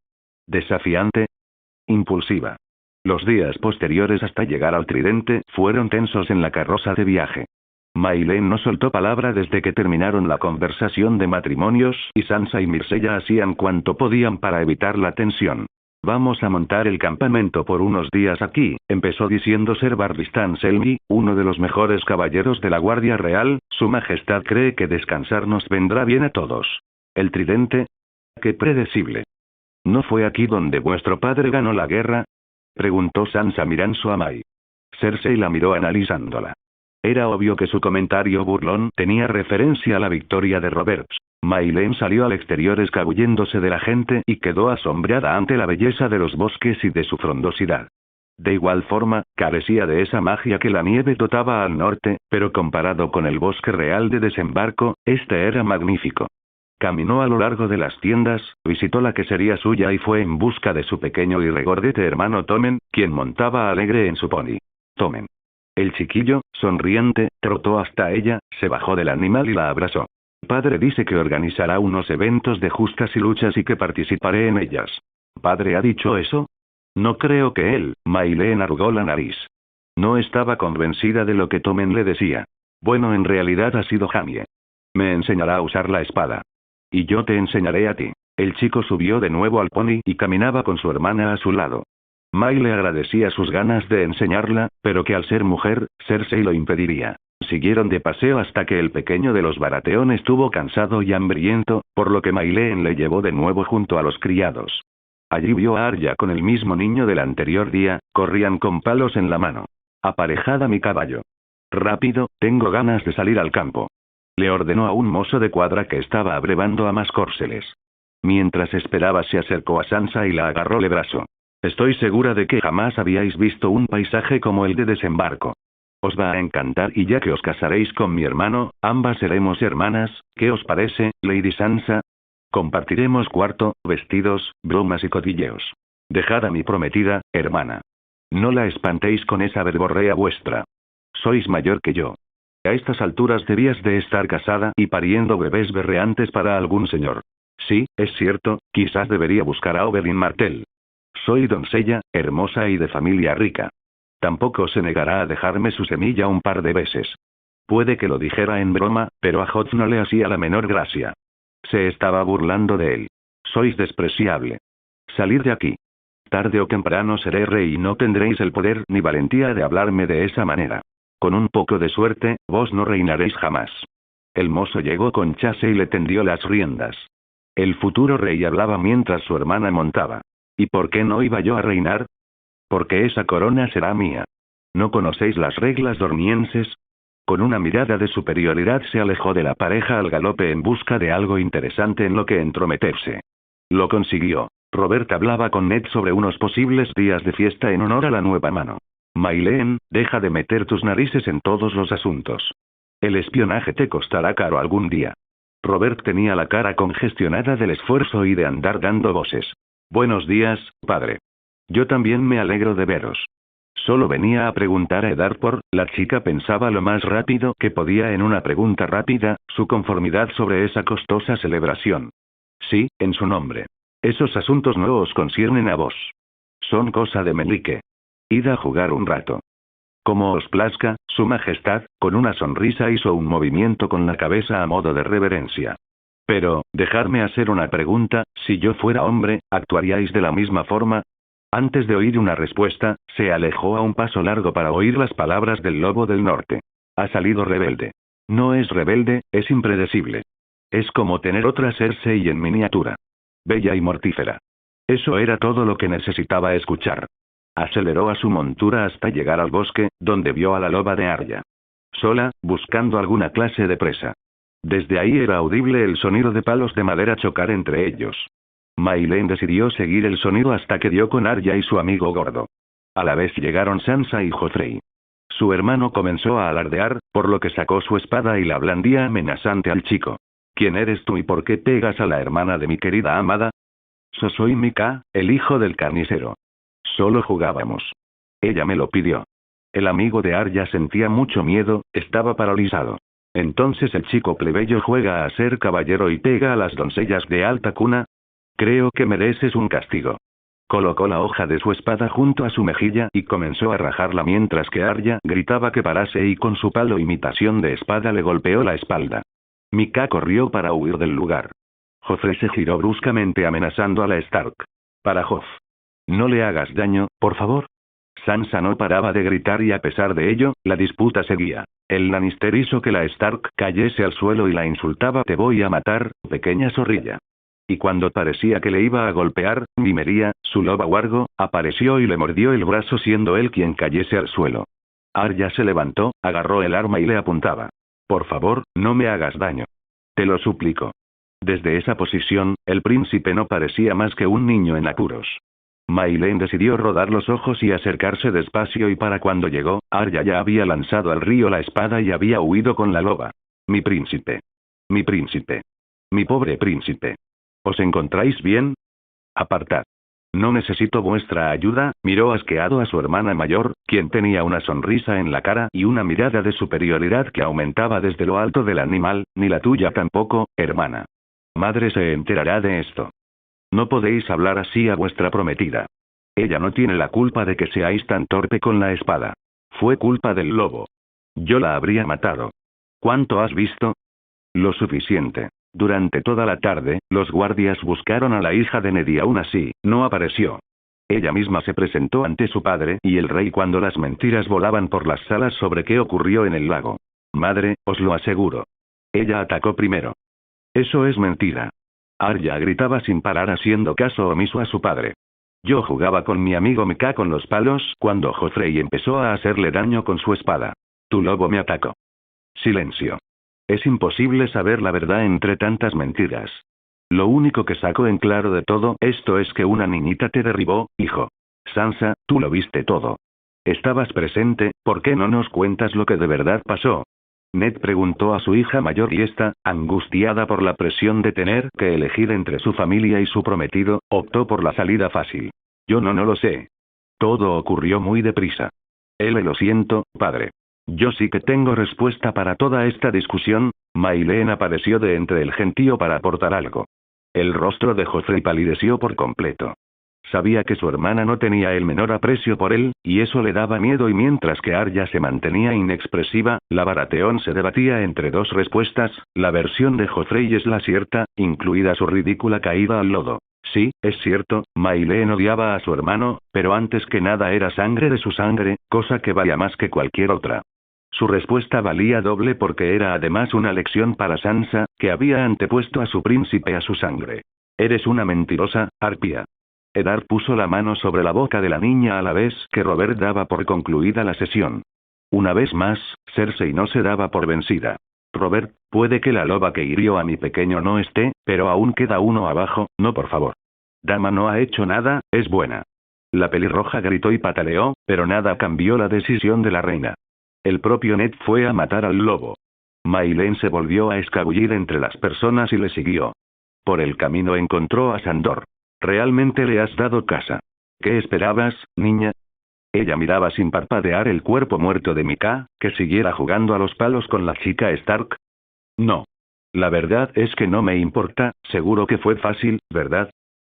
¿Desafiante? Impulsiva. Los días posteriores hasta llegar al tridente fueron tensos en la carroza de viaje. Mayleen no soltó palabra desde que terminaron la conversación de matrimonios y Sansa y Myrcella hacían cuanto podían para evitar la tensión. Vamos a montar el campamento por unos días aquí, empezó diciendo Ser Barristan Selmy, uno de los mejores caballeros de la Guardia Real. Su Majestad cree que descansar nos vendrá bien a todos. ¿El tridente? ¡Qué predecible! ¿No fue aquí donde vuestro padre ganó la guerra? Preguntó Sansa mirando a May. Cersei la miró analizándola. Era obvio que su comentario burlón tenía referencia a la victoria de Roberts. Mayleen salió al exterior escabulléndose de la gente y quedó asombrada ante la belleza de los bosques y de su frondosidad. De igual forma, carecía de esa magia que la nieve dotaba al norte, pero comparado con el bosque real de desembarco, este era magnífico. Caminó a lo largo de las tiendas, visitó la que sería suya y fue en busca de su pequeño y regordete hermano Tommen, quien montaba alegre en su pony. Tommen. El chiquillo, sonriente, trotó hasta ella, se bajó del animal y la abrazó. Padre dice que organizará unos eventos de justas y luchas y que participaré en ellas. ¿Padre ha dicho eso? No creo que él. Mayleen arrugó la nariz. No estaba convencida de lo que Tommen le decía. Bueno, en realidad ha sido Jaime. Me enseñará a usar la espada. Y yo te enseñaré a ti. El chico subió de nuevo al pony y caminaba con su hermana a su lado. May le agradecía sus ganas de enseñarla, pero que al ser mujer, Cersei lo impediría. Siguieron de paseo hasta que el pequeño de los Baratheon estuvo cansado y hambriento, por lo que Mayleen le llevó de nuevo junto a los criados. Allí vio a Arya con el mismo niño del anterior día, corrían con palos en la mano. Aparejada mi caballo. Rápido, tengo ganas de salir al campo. Le ordenó a un mozo de cuadra que estaba abrevando a más córceles. Mientras esperaba se acercó a Sansa y la agarró de brazo. Estoy segura de que jamás habíais visto un paisaje como el de desembarco. Os va a encantar y ya que os casaréis con mi hermano, ambas seremos hermanas, ¿qué os parece, Lady Sansa? Compartiremos cuarto, vestidos, bromas y cotilleos. Dejad a mi prometida, hermana. No la espantéis con esa verborrea vuestra. Sois mayor que yo. A estas alturas debías de estar casada y pariendo bebés berreantes para algún señor. Sí, es cierto, quizás debería buscar a Oberyn Martell. Soy doncella, hermosa y de familia rica. Tampoco se negará a dejarme su semilla un par de veces. Puede que lo dijera en broma, pero a Hot no le hacía la menor gracia. Se estaba burlando de él. Sois despreciable. Salid de aquí. Tarde o temprano seré rey y no tendréis el poder ni valentía de hablarme de esa manera. Con un poco de suerte, vos no reinaréis jamás. El mozo llegó con Chase y le tendió las riendas. El futuro rey hablaba mientras su hermana montaba. ¿Y por qué no iba yo a reinar? Porque esa corona será mía. ¿No conocéis las reglas dornienses? Con una mirada de superioridad se alejó de la pareja al galope en busca de algo interesante en lo que entrometerse. Lo consiguió. Robert hablaba con Ned sobre unos posibles días de fiesta en honor a la nueva mano. Maileen, deja de meter tus narices en todos los asuntos. El espionaje te costará caro algún día. Robert tenía la cara congestionada del esfuerzo y de andar dando voces. Buenos días, padre. Yo también me alegro de veros. Solo venía a preguntar a Eddard por, la chica pensaba lo más rápido que podía en una pregunta rápida, su conformidad sobre esa costosa celebración. Sí, en su nombre. Esos asuntos no os conciernen a vos. Son cosa de Meñique. Id a jugar un rato. Como os plazca, su majestad, con una sonrisa hizo un movimiento con la cabeza a modo de reverencia. Pero, dejadme hacer una pregunta, si yo fuera hombre, ¿actuaríais de la misma forma? Antes de oír una respuesta, se alejó a un paso largo para oír las palabras del lobo del norte. Ha salido rebelde. No es rebelde, es impredecible. Es como tener otra Cersei en miniatura. Bella y mortífera. Eso era todo lo que necesitaba escuchar. Aceleró a su montura hasta llegar al bosque, donde vio a la loba de Arya. Sola, buscando alguna clase de presa. Desde ahí era audible el sonido de palos de madera chocar entre ellos. Maileen decidió seguir el sonido hasta que dio con Arya y su amigo gordo. A la vez llegaron Sansa y Joffrey. Su hermano comenzó a alardear, por lo que sacó su espada y la blandía amenazante al chico. ¿Quién eres tú y por qué pegas a la hermana de mi querida amada? Soy Mika, el hijo del carnicero. Solo jugábamos. Ella me lo pidió. El amigo de Arya sentía mucho miedo, estaba paralizado. Entonces el chico plebeyo juega a ser caballero y pega a las doncellas de alta cuna. Creo que mereces un castigo. Colocó la hoja de su espada junto a su mejilla y comenzó a rajarla mientras que Arya gritaba que parase y con su palo imitación de espada le golpeó la espalda. Mika corrió para huir del lugar. Joffrey se giró bruscamente amenazando a la Stark. Para Joff. No le hagas daño, por favor. Sansa no paraba de gritar y a pesar de ello, la disputa seguía. El Lannister hizo que la Stark cayese al suelo y la insultaba: te voy a matar, pequeña zorrilla. Y cuando parecía que le iba a golpear, Nymeria, su loba huargo, apareció y le mordió el brazo siendo él quien cayese al suelo. Arya se levantó, agarró el arma y le apuntaba. Por favor, no me hagas daño. Te lo suplico. Desde esa posición, el príncipe no parecía más que un niño en apuros. Maileen decidió rodar los ojos y acercarse despacio y para cuando llegó, Arya ya había lanzado al río la espada y había huido con la loba. Mi príncipe. Mi príncipe. Mi pobre príncipe. ¿Os encontráis bien? Apartad. No necesito vuestra ayuda, miró asqueado a su hermana mayor, quien tenía una sonrisa en la cara y una mirada de superioridad que aumentaba desde lo alto del animal, ni la tuya tampoco, hermana. Madre se enterará de esto. No podéis hablar así a vuestra prometida. Ella no tiene la culpa de que seáis tan torpe con la espada. Fue culpa del lobo. Yo la habría matado. ¿Cuánto has visto? Lo suficiente. Durante toda la tarde, los guardias buscaron a la hija de Ned y aún así, no apareció. Ella misma se presentó ante su padre y el rey cuando las mentiras volaban por las salas sobre qué ocurrió en el lago. Madre, os lo aseguro. Ella atacó primero. Eso es mentira. Arya gritaba sin parar haciendo caso omiso a su padre. Yo jugaba con mi amigo Mika con los palos cuando Joffrey empezó a hacerle daño con su espada. Tu lobo me atacó. Silencio. Es imposible saber la verdad entre tantas mentiras. Lo único que saco en claro de todo esto es que una niñita te derribó, hijo. Sansa, tú lo viste todo. Estabas presente, ¿por qué no nos cuentas lo que de verdad pasó? Ned preguntó a su hija mayor y esta, angustiada por la presión de tener que elegir entre su familia y su prometido, optó por la salida fácil. Yo no lo sé. Todo ocurrió muy deprisa. Lo siento, padre. Yo sí que tengo respuesta para toda esta discusión. Mayleen apareció de entre el gentío para aportar algo. El rostro de Joffrey palideció por completo. Sabía que su hermana no tenía el menor aprecio por él, y eso le daba miedo, y mientras que Arya se mantenía inexpresiva, la Baratheon se debatía entre dos respuestas. La versión de Joffrey es la cierta, incluida su ridícula caída al lodo. Sí, es cierto, Mayleen odiaba a su hermano, pero antes que nada era sangre de su sangre, cosa que valía más que cualquier otra. Su respuesta valía doble porque era además una lección para Sansa, que había antepuesto a su príncipe a su sangre. Eres una mentirosa, Arpía. Eddard puso la mano sobre la boca de la niña a la vez que Robert daba por concluida la sesión. Una vez más, Cersei no se daba por vencida. Robert, puede que la loba que hirió a mi pequeño no esté, pero aún queda uno abajo, no, por favor. Dama no ha hecho nada, es buena. La pelirroja gritó y pataleó, pero nada cambió la decisión de la reina. El propio Ned fue a matar al lobo. Mayleen se volvió a escabullir entre las personas y le siguió. Por el camino encontró a Sandor. ¿Realmente le has dado casa? ¿Qué esperabas, niña? Ella miraba sin parpadear el cuerpo muerto de Mika, que siguiera jugando a los palos con la chica Stark. No. La verdad es que no me importa, seguro que fue fácil, ¿verdad?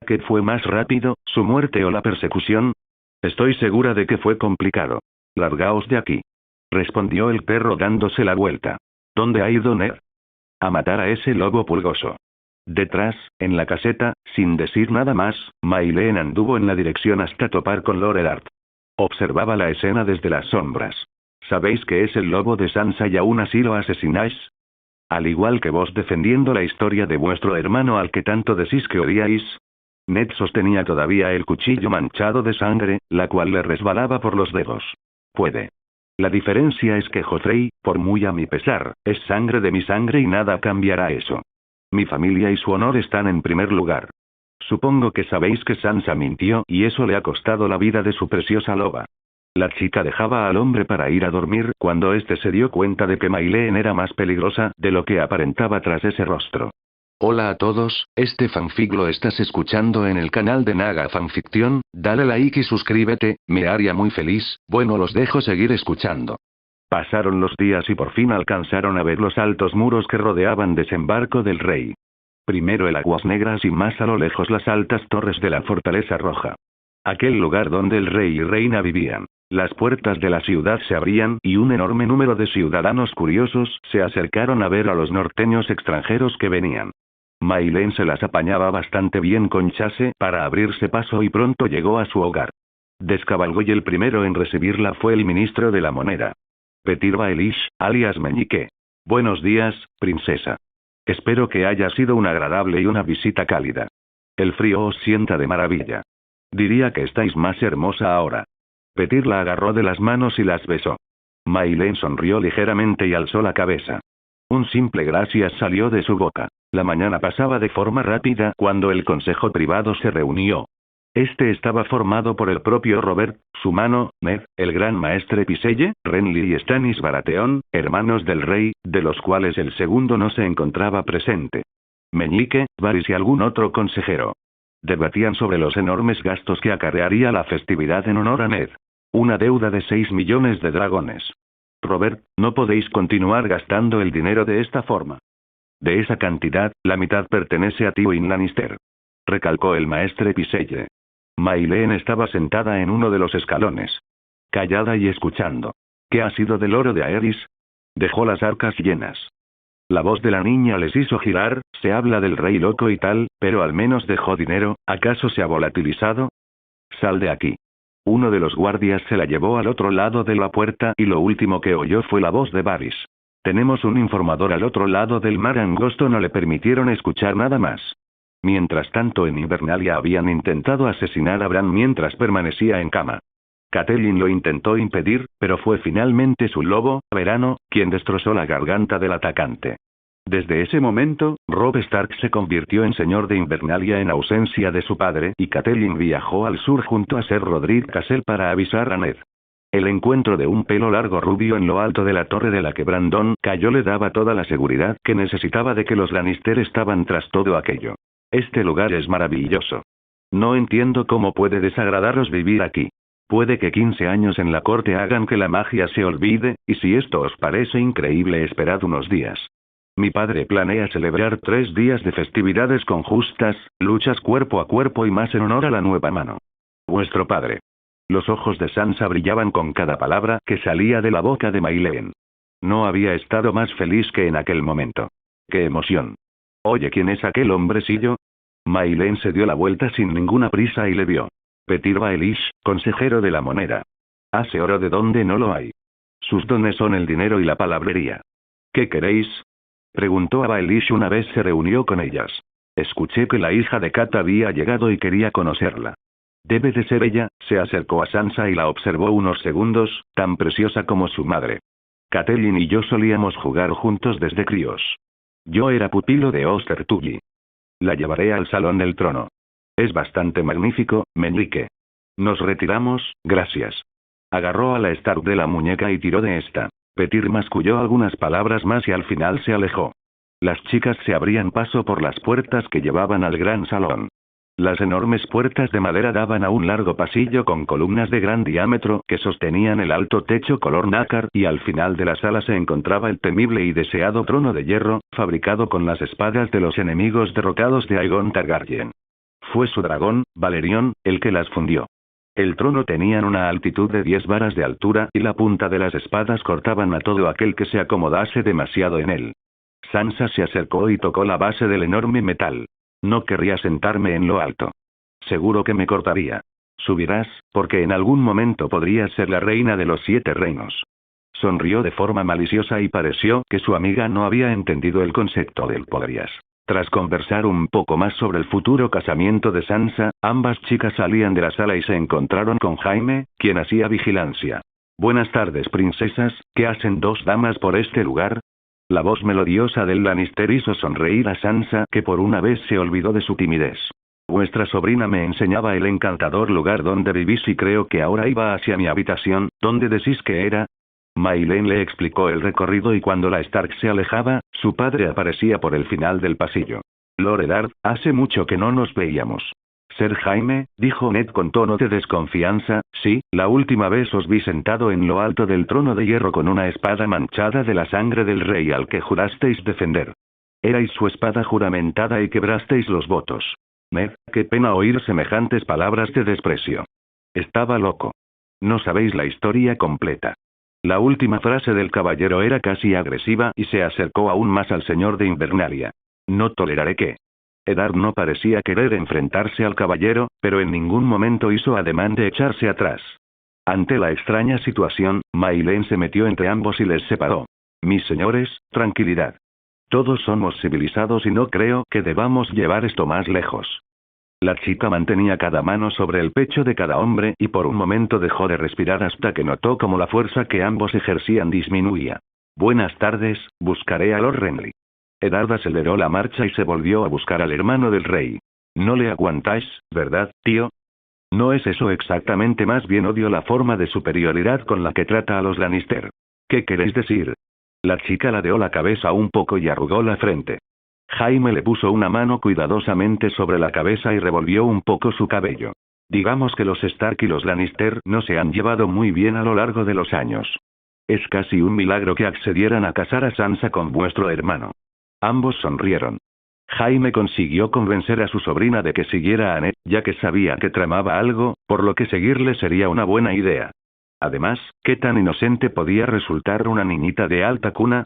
¿Qué fue más rápido, su muerte o la persecución? Estoy segura de que fue complicado. Largaos de aquí. Respondió el perro dándose la vuelta. ¿Dónde ha ido Ned? A matar a ese lobo pulgoso. Detrás, en la caseta, sin decir nada más, Mayleen anduvo en la dirección hasta topar con Lord Eddard. Observaba la escena desde las sombras. ¿Sabéis que es el lobo de Sansa y aún así lo asesináis? Al igual que vos defendiendo la historia de vuestro hermano al que tanto decís que odiáis. Ned sostenía todavía el cuchillo manchado de sangre, la cual le resbalaba por los dedos. Puede. La diferencia es que Joffrey, por muy a mi pesar, es sangre de mi sangre y nada cambiará eso. Mi familia y su honor están en primer lugar. Supongo que sabéis que Sansa mintió y eso le ha costado la vida de su preciosa loba. La chica dejaba al hombre para ir a dormir cuando éste se dio cuenta de que Mayleen era más peligrosa de lo que aparentaba tras ese rostro. Hola a todos, este fanfic lo estás escuchando en el canal de Naga Fanfiction, dale like y suscríbete, me haría muy feliz. Bueno, los dejo seguir escuchando. Pasaron los días y por fin alcanzaron a ver los altos muros que rodeaban Desembarco del Rey. Primero el Aguas Negras y más a lo lejos las altas torres de la Fortaleza Roja. Aquel lugar donde el rey y reina vivían. Las puertas de la ciudad se abrían y un enorme número de ciudadanos curiosos se acercaron a ver a los norteños extranjeros que venían. Mayleen se las apañaba bastante bien con Chase para abrirse paso y pronto llegó a su hogar. Descabalgó y el primero en recibirla fue el ministro de la moneda. Petyr Baelish, alias Meñique. Buenos días, princesa. Espero que haya sido una agradable y una visita cálida. El frío os sienta de maravilla. Diría que estáis más hermosa ahora. Petyr la agarró de las manos y las besó. Mayleen sonrió ligeramente y alzó la cabeza. Un simple gracias salió de su boca. La mañana pasaba de forma rápida cuando el consejo privado se reunió. Este estaba formado por el propio Robert, su mano, Ned, el gran maestre Pycelle, Renly y Stannis Baratheon, hermanos del rey, de los cuales el segundo no se encontraba presente. Meñique, Varys y algún otro consejero. Debatían sobre los enormes gastos que acarrearía la festividad en honor a Ned. Una deuda de 6 millones de dragones. Robert, no podéis continuar gastando el dinero de esta forma. De esa cantidad, la mitad pertenece a Tywin Lannister. Recalcó el maestre Pycelle. Mayleen estaba sentada en uno de los escalones. Callada y escuchando. ¿Qué ha sido del oro de Aerys? Dejó las arcas llenas. La voz de la niña les hizo girar, se habla del rey loco y tal, pero al menos dejó dinero, ¿acaso se ha volatilizado? Sal de aquí. Uno de los guardias se la llevó al otro lado de la puerta y lo último que oyó fue la voz de Varys. Tenemos un informador al otro lado del mar angosto, no le permitieron escuchar nada más. Mientras tanto en Invernalia habían intentado asesinar a Bran mientras permanecía en cama. Catelyn lo intentó impedir, pero fue finalmente su lobo, Verano, quien destrozó la garganta del atacante. Desde ese momento, Robb Stark se convirtió en señor de Invernalia en ausencia de su padre y Catelyn viajó al sur junto a Ser Roderick Castle para avisar a Ned. El encuentro de un pelo largo rubio en lo alto de la torre de la que Brandon cayó le daba toda la seguridad que necesitaba de que los Lannister estaban tras todo aquello. Este lugar es maravilloso. No entiendo cómo puede desagradaros vivir aquí. Puede que 15 años en la corte hagan que la magia se olvide, y si esto os parece increíble, esperad unos días. Mi padre planea celebrar 3 días de festividades con justas, luchas cuerpo a cuerpo y más en honor a la nueva mano. Vuestro padre. Los ojos de Sansa brillaban con cada palabra que salía de la boca de Maileen. No había estado más feliz que en aquel momento. ¡Qué emoción! Oye, ¿quién es aquel hombrecillo? Maileen se dio la vuelta sin ninguna prisa y le vio. Petyr Baelish, consejero de la moneda. Hace oro de donde no lo hay. Sus dones son el dinero y la palabrería. ¿Qué queréis? Preguntó a Baelish una vez se reunió con ellas. Escuché que la hija de Kat había llegado y quería conocerla. Debe de ser ella. Se acercó a Sansa y la observó unos segundos, tan preciosa como su madre. Catelyn y yo solíamos jugar juntos desde críos. Yo era pupilo de Oster Tully. La llevaré al salón del trono. Es bastante magnífico, Meñique. Nos retiramos, gracias. Agarró a la Stark de la muñeca y tiró de esta. Petyr masculló algunas palabras más y al final se alejó. Las chicas se abrían paso por las puertas que llevaban al gran salón. Las enormes puertas de madera daban a un largo pasillo con columnas de gran diámetro que sostenían el alto techo color nácar y al final de la sala se encontraba el temible y deseado trono de hierro, fabricado con las espadas de los enemigos derrotados de Aegon Targaryen. Fue su dragón, Valerion, el que las fundió. El trono tenía una altitud de 10 varas de altura y la punta de las espadas cortaban a todo aquel que se acomodase demasiado en él. Sansa se acercó y tocó la base del enorme metal. No querría sentarme en lo alto. Seguro que me cortaría. Subirás, porque en algún momento podrías ser la reina de los 7 reinos. Sonrió de forma maliciosa y pareció que su amiga no había entendido el concepto del podrías. Tras conversar un poco más sobre el futuro casamiento de Sansa, ambas chicas salían de la sala y se encontraron con Jaime, quien hacía vigilancia. Buenas tardes, princesas, ¿qué hacen 2 damas por este lugar? La voz melodiosa del Lannister hizo sonreír a Sansa, que por una vez se olvidó de su timidez. Vuestra sobrina me enseñaba el encantador lugar donde vivís y creo que ahora iba hacia mi habitación. ¿Dónde decís que era? Maileen le explicó el recorrido y cuando la Stark se alejaba, su padre aparecía por el final del pasillo. Lord Eddard, hace mucho que no nos veíamos. Ser Jaime, dijo Ned con tono de desconfianza, sí, la última vez os vi sentado en lo alto del trono de hierro con una espada manchada de la sangre del rey al que jurasteis defender. Erais su espada juramentada y quebrasteis los votos. Ned, qué pena oír semejantes palabras de desprecio. Estaba loco. No sabéis la historia completa. La última frase del caballero era casi agresiva y se acercó aún más al señor de Invernalia. No toleraré que... Eddard no parecía querer enfrentarse al caballero, pero en ningún momento hizo ademán de echarse atrás. Ante la extraña situación, Maileen se metió entre ambos y les separó. Mis señores, tranquilidad. Todos somos civilizados y no creo que debamos llevar esto más lejos. La chica mantenía cada mano sobre el pecho de cada hombre y por un momento dejó de respirar hasta que notó cómo la fuerza que ambos ejercían disminuía. Buenas tardes, buscaré a Lord Renly. Eddard aceleró la marcha y se volvió a buscar al hermano del rey. No le aguantáis, ¿verdad, tío? No es eso exactamente, más bien odio la forma de superioridad con la que trata a los Lannister. ¿Qué queréis decir? La chica ladeó la cabeza un poco y arrugó la frente. Jaime le puso una mano cuidadosamente sobre la cabeza y revolvió un poco su cabello. Digamos que los Stark y los Lannister no se han llevado muy bien a lo largo de los años. Es casi un milagro que accedieran a casar a Sansa con vuestro hermano. Ambos sonrieron. Jaime consiguió convencer a su sobrina de que siguiera a Ned, ya que sabía que tramaba algo, por lo que seguirle sería una buena idea. Además, ¿qué tan inocente podía resultar una niñita de alta cuna?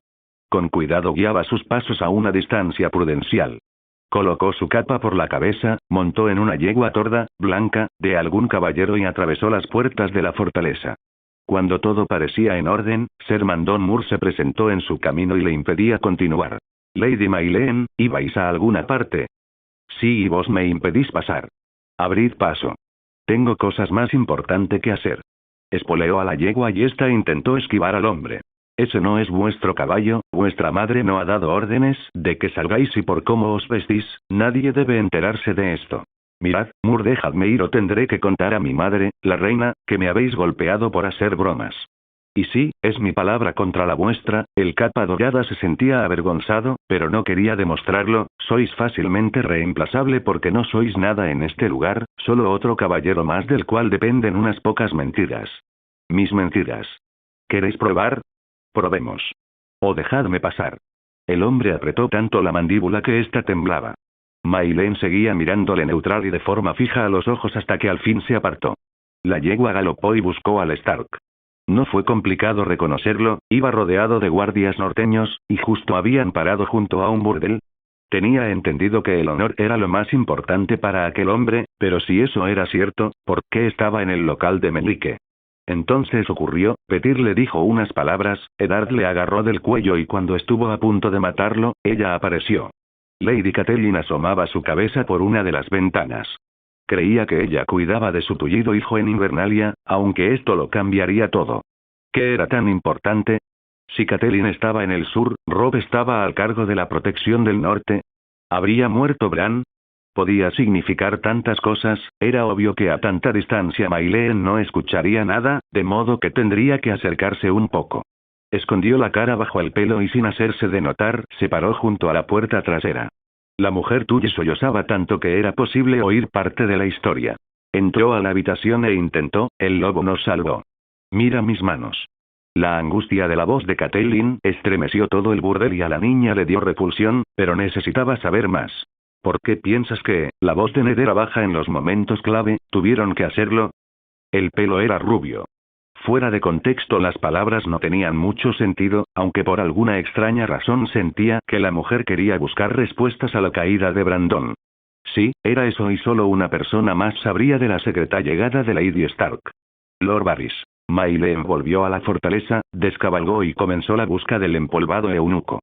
Con cuidado guiaba sus pasos a una distancia prudencial. Colocó su capa por la cabeza, montó en una yegua torda, blanca, de algún caballero y atravesó las puertas de la fortaleza. Cuando todo parecía en orden, Ser Mandon Moore se presentó en su camino y le impedía continuar. Lady Maileen, ¿ibais a alguna parte? Sí, y vos me impedís pasar. Abrid paso. Tengo cosas más importantes que hacer. Espoleó a la yegua y ésta intentó esquivar al hombre. Ese no es vuestro caballo, vuestra madre no ha dado órdenes de que salgáis y por cómo os vestís, nadie debe enterarse de esto. Mirad, Mur, dejadme ir o tendré que contar a mi madre, la reina, que me habéis golpeado por hacer bromas. Y sí, es mi palabra contra la vuestra. El capa dorada se sentía avergonzado, pero no quería demostrarlo. Sois fácilmente reemplazable porque no sois nada en este lugar, solo otro caballero más del cual dependen unas pocas mentiras. Mis mentiras. ¿Queréis probar? Probemos. O dejadme pasar. El hombre apretó tanto la mandíbula que ésta temblaba. Maylen seguía mirándole neutral y de forma fija a los ojos hasta que al fin se apartó. La yegua galopó y buscó al Stark. No fue complicado reconocerlo, iba rodeado de guardias norteños, y justo habían parado junto a un burdel. Tenía entendido que el honor era lo más importante para aquel hombre, pero si eso era cierto, ¿por qué estaba en el local de Meñique? Entonces ocurrió, Petyr le dijo unas palabras, Eddard le agarró del cuello y cuando estuvo a punto de matarlo, ella apareció. Lady Catelyn asomaba su cabeza por una de las ventanas. Creía que ella cuidaba de su tullido hijo en Invernalia, aunque esto lo cambiaría todo. ¿Qué era tan importante? Si Catelyn estaba en el sur, Robb estaba al cargo de la protección del norte. ¿Habría muerto Bran? Podía significar tantas cosas, era obvio que a tanta distancia Maylen no escucharía nada, de modo que tendría que acercarse un poco. Escondió la cara bajo el pelo y sin hacerse de notar, se paró junto a la puerta trasera. La mujer tuya sollozaba tanto que era posible oír parte de la historia. Entró a la habitación e intentó, el lobo nos salvó. Mira mis manos. La angustia de la voz de Catelyn estremeció todo el burdel y a la niña le dio repulsión, pero necesitaba saber más. ¿Por qué piensas que, la voz de Ned era baja en los momentos clave, tuvieron que hacerlo? El pelo era rubio. Fuera de contexto las palabras no tenían mucho sentido, aunque por alguna extraña razón sentía que la mujer quería buscar respuestas a la caída de Brandon. Sí, era eso y solo una persona más sabría de la secreta llegada de Lady Stark. Lord Varys. Maylen volvió a la fortaleza, descabalgó y comenzó la busca del empolvado eunuco.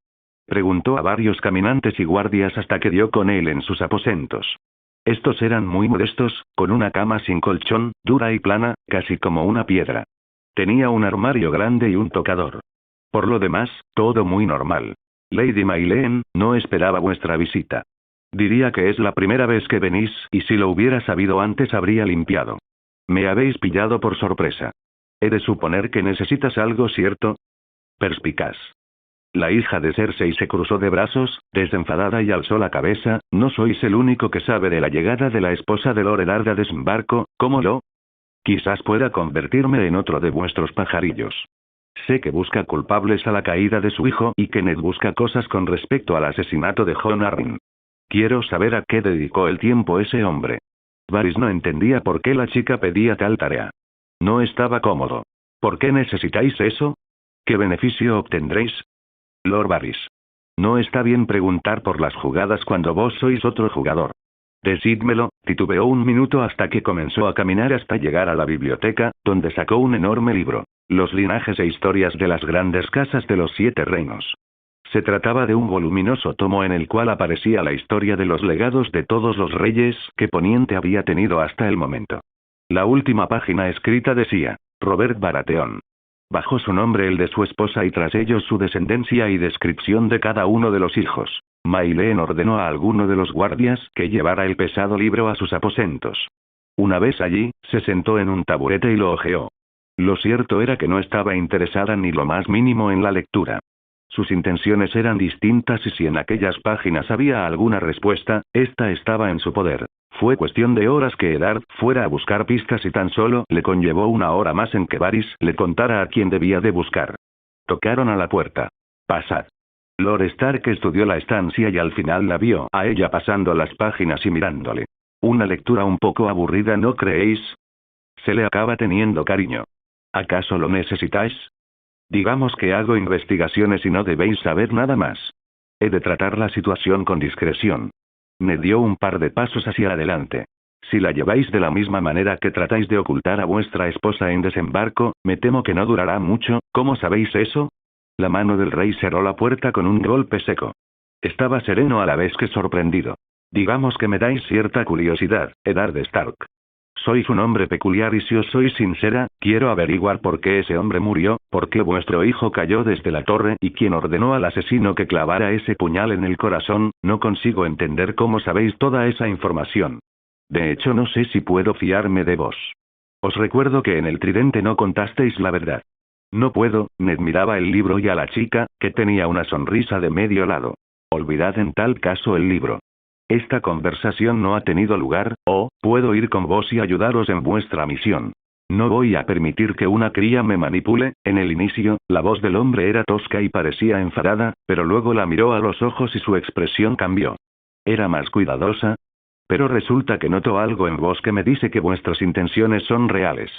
Preguntó a varios caminantes y guardias hasta que dio con él en sus aposentos. Estos eran muy modestos, con una cama sin colchón, dura y plana, casi como una piedra. Tenía un armario grande y un tocador. Por lo demás, todo muy normal. Lady Maylen, no esperaba vuestra visita. Diría que es la primera vez que venís, y si lo hubiera sabido antes habría limpiado. Me habéis pillado por sorpresa. He de suponer que necesitas algo, ¿cierto? Perspicaz. La hija de Cersei se cruzó de brazos, desenfadada y alzó la cabeza. No sois el único que sabe de la llegada de la esposa de Lord Eddard a desembarco, ¿cómo lo? Quizás pueda convertirme en otro de vuestros pajarillos. Sé que busca culpables a la caída de su hijo y que Ned busca cosas con respecto al asesinato de Jon Arryn. Quiero saber a qué dedicó el tiempo ese hombre. Varys no entendía por qué la chica pedía tal tarea. No estaba cómodo. ¿Por qué necesitáis eso? ¿Qué beneficio obtendréis? Lord Varys. No está bien preguntar por las jugadas cuando vos sois otro jugador. Decídmelo. Titubeó un minuto hasta que comenzó a caminar hasta llegar a la biblioteca, donde sacó un enorme libro. Los linajes e historias de las grandes casas de los 7 reinos. Se trataba de un voluminoso tomo en el cual aparecía la historia de los legados de todos los reyes que Poniente había tenido hasta el momento. La última página escrita decía, Robert Baratheon. Bajo su nombre el de su esposa y tras ellos su descendencia y descripción de cada uno de los hijos. Maylen ordenó a alguno de los guardias que llevara el pesado libro a sus aposentos. Una vez allí, se sentó en un taburete y lo hojeó. Lo cierto era que no estaba interesada ni lo más mínimo en la lectura. Sus intenciones eran distintas y si en aquellas páginas había alguna respuesta, esta estaba en su poder. Fue cuestión de horas que Eddard fuera a buscar pistas y tan solo le conllevó una hora más en que Varys le contara a quién debía de buscar. Tocaron a la puerta. Pasad. Lord Stark estudió la estancia y al final la vio a ella pasando las páginas y mirándole. Una lectura un poco aburrida, ¿no creéis? Se le acaba teniendo cariño. ¿Acaso lo necesitáis? Digamos que hago investigaciones y no debéis saber nada más. He de tratar la situación con discreción. Me dio un par de pasos hacia adelante. Si la lleváis de la misma manera que tratáis de ocultar a vuestra esposa en desembarco, me temo que no durará mucho. ¿Cómo sabéis eso? La mano del rey cerró la puerta con un golpe seco. Estaba sereno a la vez que sorprendido. Digamos que me dais cierta curiosidad, Eddard Stark. Sois un hombre peculiar y si os soy sincera, quiero averiguar por qué ese hombre murió. ¿Por qué vuestro hijo cayó desde la torre y quién ordenó al asesino que clavara ese puñal en el corazón? No consigo entender cómo sabéis toda esa información. De hecho, no sé si puedo fiarme de vos. Os recuerdo que en el tridente no contasteis la verdad. No puedo. Ned miraba el libro y a la chica, que tenía una sonrisa de medio lado. Olvidad en tal caso el libro. Esta conversación no ha tenido lugar, puedo ir con vos y ayudaros en vuestra misión. No voy a permitir que una cría me manipule. En el inicio, la voz del hombre era tosca y parecía enfadada, pero luego la miró a los ojos y su expresión cambió. Era más cuidadosa. Pero resulta que noto algo en vos que me dice que vuestras intenciones son reales.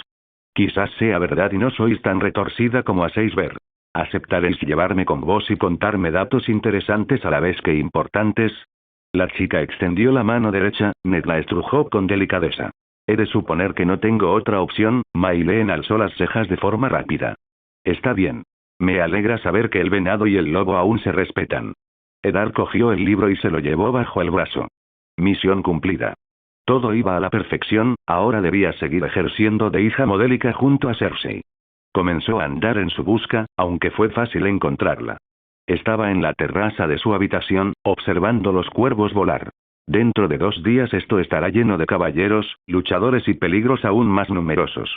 Quizás sea verdad y no sois tan retorcida como hacéis ver. ¿Aceptaréis llevarme con vos y contarme datos interesantes a la vez que importantes? La chica extendió la mano derecha, Ned la estrujó con delicadeza. He de suponer que no tengo otra opción. Mayleen alzó las cejas de forma rápida. Está bien. Me alegra saber que el venado y el lobo aún se respetan. Eddard cogió el libro y se lo llevó bajo el brazo. Misión cumplida. Todo iba a la perfección, ahora debía seguir ejerciendo de hija modélica junto a Cersei. Comenzó a andar en su busca, aunque fue fácil encontrarla. Estaba en la terraza de su habitación, observando los cuervos volar. Dentro de 2 días esto estará lleno de caballeros, luchadores y peligros aún más numerosos.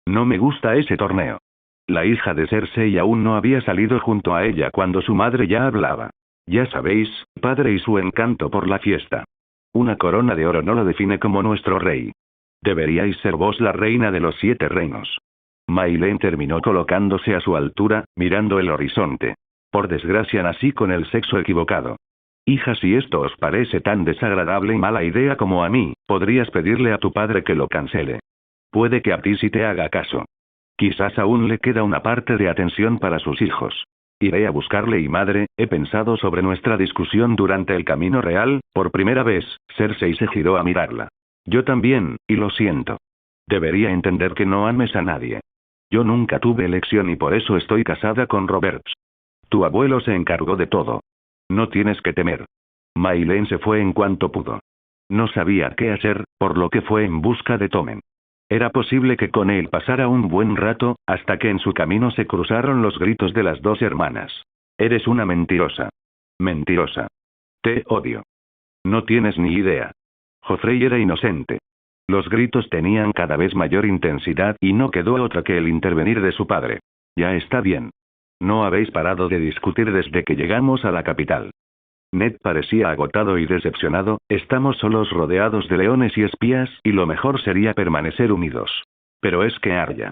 No me gusta ese torneo. La hija de Cersei aún no había salido junto a ella cuando su madre ya hablaba. Ya sabéis, padre y su encanto por la fiesta. Una corona de oro no lo define como nuestro rey. Deberíais ser vos la reina de los 7 reinos. Mayleen terminó colocándose a su altura, mirando el horizonte. Por desgracia nací con el sexo equivocado. Hija, si esto os parece tan desagradable y mala idea como a mí, podrías pedirle a tu padre que lo cancele. Puede que a ti sí te haga caso. Quizás aún le queda una parte de atención para sus hijos. Iré a buscarle y madre, he pensado sobre nuestra discusión durante el camino real. Por primera vez, Cersei se giró a mirarla. Yo también, y lo siento. Debería entender que no ames a nadie. Yo nunca tuve elección y por eso estoy casada con Roberts. Tu abuelo se encargó de todo. No tienes que temer. Mayleen se fue en cuanto pudo. No sabía qué hacer, por lo que fue en busca de Tommen. Era posible que con él pasara un buen rato, hasta que en su camino se cruzaron los gritos de las 2 hermanas. Eres una mentirosa. Mentirosa. Te odio. No tienes ni idea. Joffrey era inocente. Los gritos tenían cada vez mayor intensidad y no quedó otra que el intervenir de su padre. Ya está bien. No habéis parado de discutir desde que llegamos a la capital. Ned parecía agotado y decepcionado. Estamos solos rodeados de leones y espías, y lo mejor sería permanecer unidos. Pero es que Arya.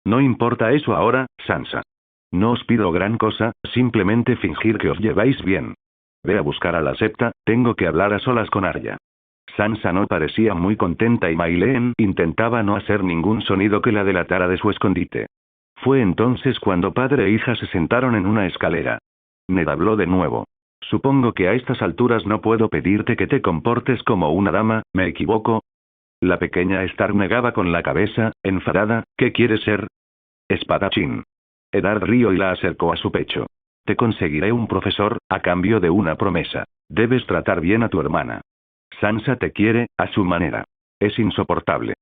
No importa eso ahora, Sansa. No os pido gran cosa, simplemente fingir que os lleváis bien. Ve a buscar a la septa, tengo que hablar a solas con Arya. Sansa no parecía muy contenta y Mayleen intentaba no hacer ningún sonido que la delatara de su escondite. Fue entonces cuando padre e hija se sentaron en una escalera. Ned habló de nuevo. Supongo que a estas alturas no puedo pedirte que te comportes como una dama, ¿me equivoco? La pequeña Stark negaba con la cabeza, enfadada. ¿Qué quieres ser? Espadachín. Eddard rió y la acercó a su pecho. Te conseguiré un profesor, a cambio de una promesa. Debes tratar bien a tu hermana. Sansa te quiere, a su manera. Es insoportable.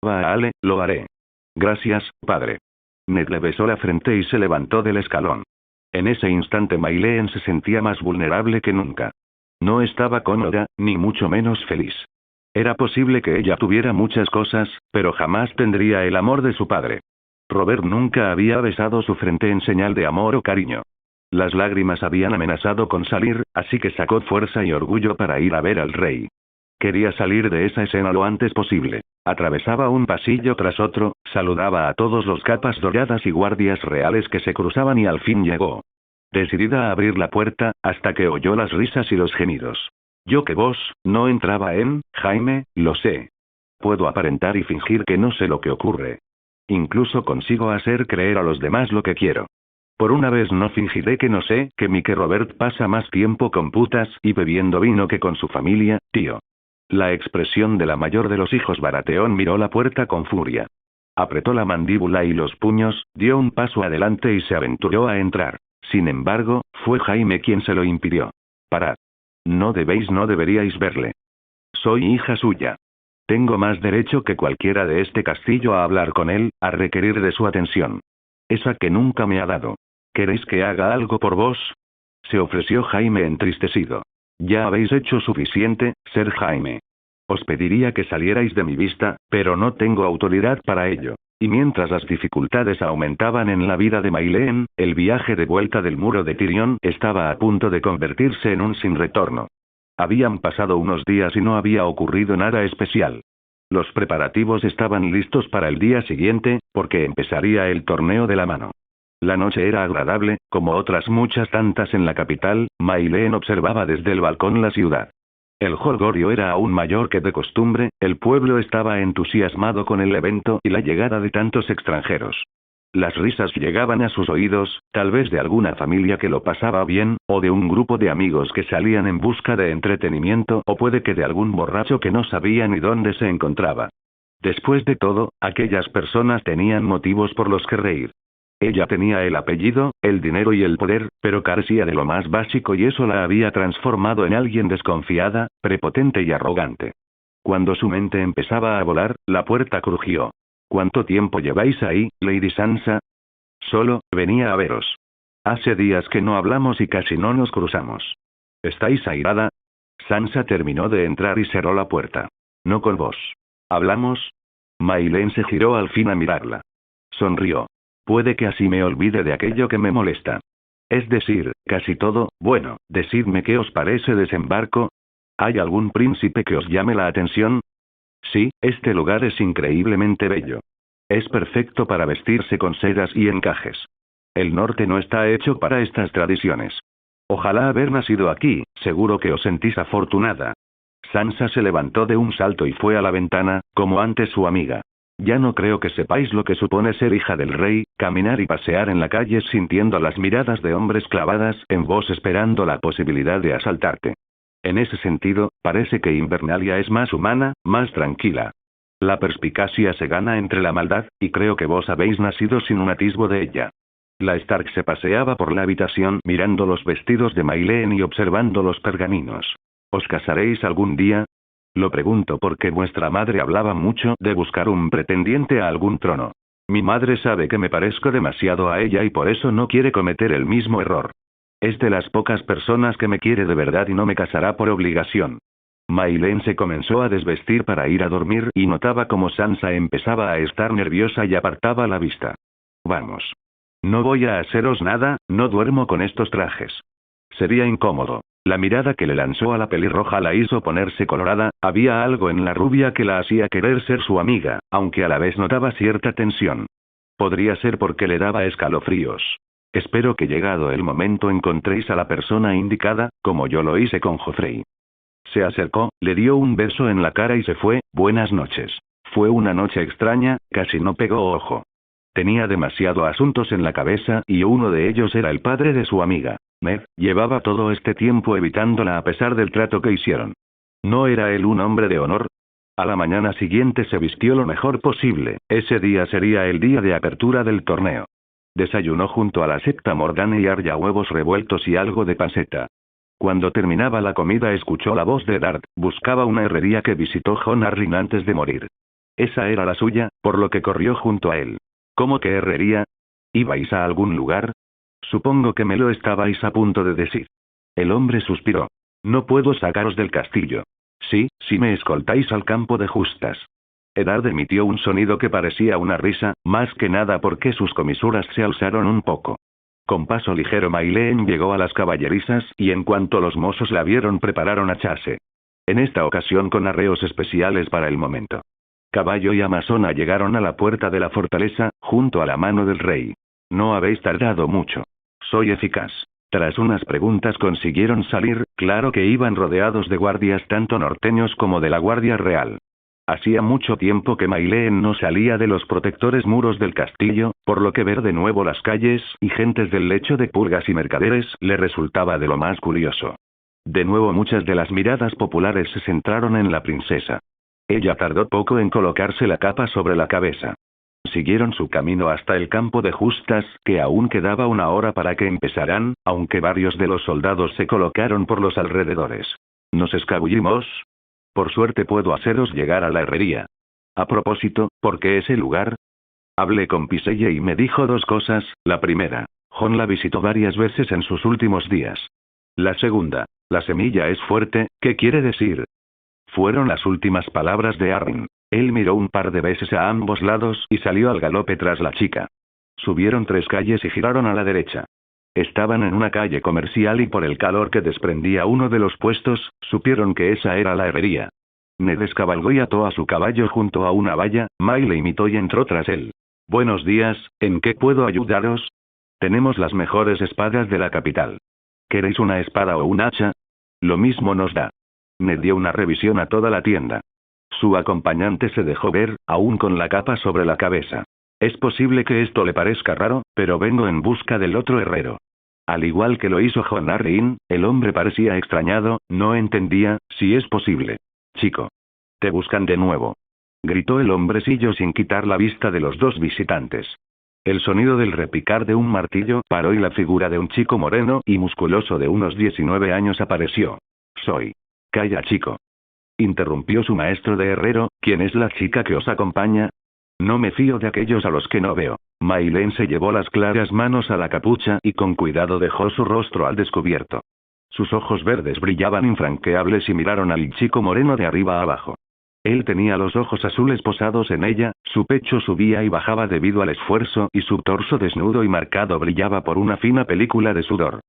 Vale, lo haré. Gracias, padre. Ned le besó la frente y se levantó del escalón. En ese instante Mayleen se sentía más vulnerable que nunca. No estaba cómoda, ni mucho menos feliz. Era posible que ella tuviera muchas cosas, pero jamás tendría el amor de su padre. Robert nunca había besado su frente en señal de amor o cariño. Las lágrimas habían amenazado con salir, así que sacó fuerza y orgullo para ir a ver al rey. Quería salir de esa escena lo antes posible. Atravesaba un pasillo tras otro, saludaba a todos los capas doradas y guardias reales que se cruzaban y al fin llegó. Decidida a abrir la puerta, hasta que oyó las risas y los gemidos. Yo que vos, no entraba en, Jaime, lo sé. Puedo aparentar y fingir que no sé lo que ocurre. Incluso consigo hacer creer a los demás lo que quiero. Por una vez no fingiré que no sé, que mi que Robert pasa más tiempo con putas y bebiendo vino que con su familia, tío. La expresión de la mayor de los hijos Baratheon miró la puerta con furia. Apretó la mandíbula y los puños, dio un paso adelante y se aventuró a entrar. Sin embargo, fue Jaime quien se lo impidió. Parad. No deberíais verle. Soy hija suya. Tengo más derecho que cualquiera de este castillo a hablar con él, a requerir de su atención. Esa que nunca me ha dado. ¿Queréis que haga algo por vos? Se ofreció Jaime entristecido. Ya habéis hecho suficiente, Ser Jaime. Os pediría que salierais de mi vista, pero no tengo autoridad para ello. Y mientras las dificultades aumentaban en la vida de Mayleen, el viaje de vuelta del muro de Tyrion estaba a punto de convertirse en un sin retorno. Habían pasado unos días y no había ocurrido nada especial. Los preparativos estaban listos para el día siguiente, porque empezaría el torneo de la mano. La noche era agradable, como otras muchas tantas en la capital. Mayleen observaba desde el balcón la ciudad. El jolgorio era aún mayor que de costumbre, el pueblo estaba entusiasmado con el evento y la llegada de tantos extranjeros. Las risas llegaban a sus oídos, tal vez de alguna familia que lo pasaba bien, o de un grupo de amigos que salían en busca de entretenimiento, o puede que de algún borracho que no sabía ni dónde se encontraba. Después de todo, aquellas personas tenían motivos por los que reír. Ella tenía el apellido, el dinero y el poder, pero carecía de lo más básico y eso la había transformado en alguien desconfiada, prepotente y arrogante. Cuando su mente empezaba a volar, la puerta crujió. ¿Cuánto tiempo lleváis ahí, Lady Sansa? Solo, venía a veros. Hace días que no hablamos y casi no nos cruzamos. ¿Estáis airada? Sansa terminó de entrar y cerró la puerta. No con vos. ¿Hablamos? Mayleen se giró al fin a mirarla. Sonrió. Puede que así me olvide de aquello que me molesta. Es decir, casi todo. Bueno, decidme qué os parece desembarco. ¿Hay algún príncipe que os llame la atención? Sí, este lugar es increíblemente bello. Es perfecto para vestirse con sedas y encajes. El norte no está hecho para estas tradiciones. Ojalá haber nacido aquí, seguro que os sentís afortunada. Sansa se levantó de un salto y fue a la ventana, como antes su amiga. Ya no creo que sepáis lo que supone ser hija del rey, caminar y pasear en la calle sintiendo las miradas de hombres clavadas en vos esperando la posibilidad de asaltarte. En ese sentido, parece que Invernalia es más humana, más tranquila. La perspicacia se gana entre la maldad, y creo que vos habéis nacido sin un atisbo de ella. La Stark se paseaba por la habitación mirando los vestidos de Mayleen y observando los pergaminos. ¿Os casaréis algún día? Lo pregunto porque vuestra madre hablaba mucho de buscar un pretendiente a algún trono. Mi madre sabe que me parezco demasiado a ella y por eso no quiere cometer el mismo error. Es de las pocas personas que me quiere de verdad y no me casará por obligación. Mayleen se comenzó a desvestir para ir a dormir y notaba como Sansa empezaba a estar nerviosa y apartaba la vista. Vamos. No voy a haceros nada, no duermo con estos trajes. Sería incómodo. La mirada que le lanzó a la pelirroja la hizo ponerse colorada, había algo en la rubia que la hacía querer ser su amiga, aunque a la vez notaba cierta tensión. Podría ser porque le daba escalofríos. Espero que llegado el momento encontréis a la persona indicada, como yo lo hice con Joffrey. Se acercó, le dio un beso en la cara y se fue. Buenas noches. Fue una noche extraña, casi no pegó ojo. Tenía demasiado asuntos en la cabeza y uno de ellos era el padre de su amiga. Ned, llevaba todo este tiempo evitándola a pesar del trato que hicieron. ¿No era él un hombre de honor? A la mañana siguiente se vistió lo mejor posible, ese día sería el día de apertura del torneo. Desayunó junto a la septa Morgana y Arya huevos revueltos y algo de panceta. Cuando terminaba la comida escuchó la voz de Dart, buscaba una herrería que visitó Jon Arryn antes de morir. Esa era la suya, por lo que corrió junto a él. ¿Cómo que herrería? ¿Ibais a algún lugar? Supongo que me lo estabais a punto de decir. El hombre suspiró. No puedo sacaros del castillo. Sí, si me escoltáis al campo de justas. Eddard emitió un sonido que parecía una risa, más que nada porque sus comisuras se alzaron un poco. Con paso ligero Mayleen llegó a las caballerizas y en cuanto los mozos la vieron prepararon a Chase. En esta ocasión con arreos especiales para el momento. Caballo y amazona llegaron a la puerta de la fortaleza, junto a la mano del rey. No habéis tardado mucho. Soy eficaz. Tras unas preguntas consiguieron salir, claro que iban rodeados de guardias tanto norteños como de la Guardia Real. Hacía mucho tiempo que Mayleen no salía de los protectores muros del castillo, por lo que ver de nuevo las calles y gentes del lecho de purgas y mercaderes le resultaba de lo más curioso. De nuevo muchas de las miradas populares se centraron en la princesa. Ella tardó poco en colocarse la capa sobre la cabeza. Siguieron su camino hasta el campo de justas, que aún quedaba una hora para que empezaran, aunque varios de los soldados se colocaron por los alrededores. ¿Nos escabullimos? Por suerte puedo haceros llegar a la herrería. A propósito, ¿por qué ese lugar? Hablé con Piselle y me dijo dos cosas. La primera, Jon la visitó varias veces en sus últimos días. La segunda, la semilla es fuerte, ¿qué quiere decir? Fueron las últimas palabras de Arryn. Él miró un par de veces a ambos lados y salió al galope tras la chica. Subieron 3 calles y giraron a la derecha. Estaban en una calle comercial y por el calor que desprendía uno de los puestos, supieron que esa era la herrería. Ned descabalgó y ató a su caballo junto a una valla. May le imitó y entró tras él. Buenos días, ¿en qué puedo ayudaros? Tenemos las mejores espadas de la capital. ¿Queréis una espada o un hacha? Lo mismo nos da. Ned dio una revisión a toda la tienda. Su acompañante se dejó ver, aún con la capa sobre la cabeza. Es posible que esto le parezca raro, pero vengo en busca del otro herrero. Al igual que lo hizo Jon Arryn, el hombre parecía extrañado, no entendía, si es posible. Chico. Te buscan de nuevo. Gritó el hombrecillo sin quitar la vista de los dos visitantes. El sonido del repicar de un martillo paró y la figura de un chico moreno y musculoso de unos 19 años apareció. Soy. Calla, chico. Interrumpió su maestro de herrero. ¿Quién es la chica que os acompaña? No me fío de aquellos a los que no veo. Maylen se llevó las claras manos a la capucha y con cuidado dejó su rostro al descubierto. Sus ojos verdes brillaban infranqueables y miraron al chico moreno de arriba a abajo. Él tenía los ojos azules posados en ella, su pecho subía y bajaba debido al esfuerzo y su torso desnudo y marcado brillaba por una fina película de sudor.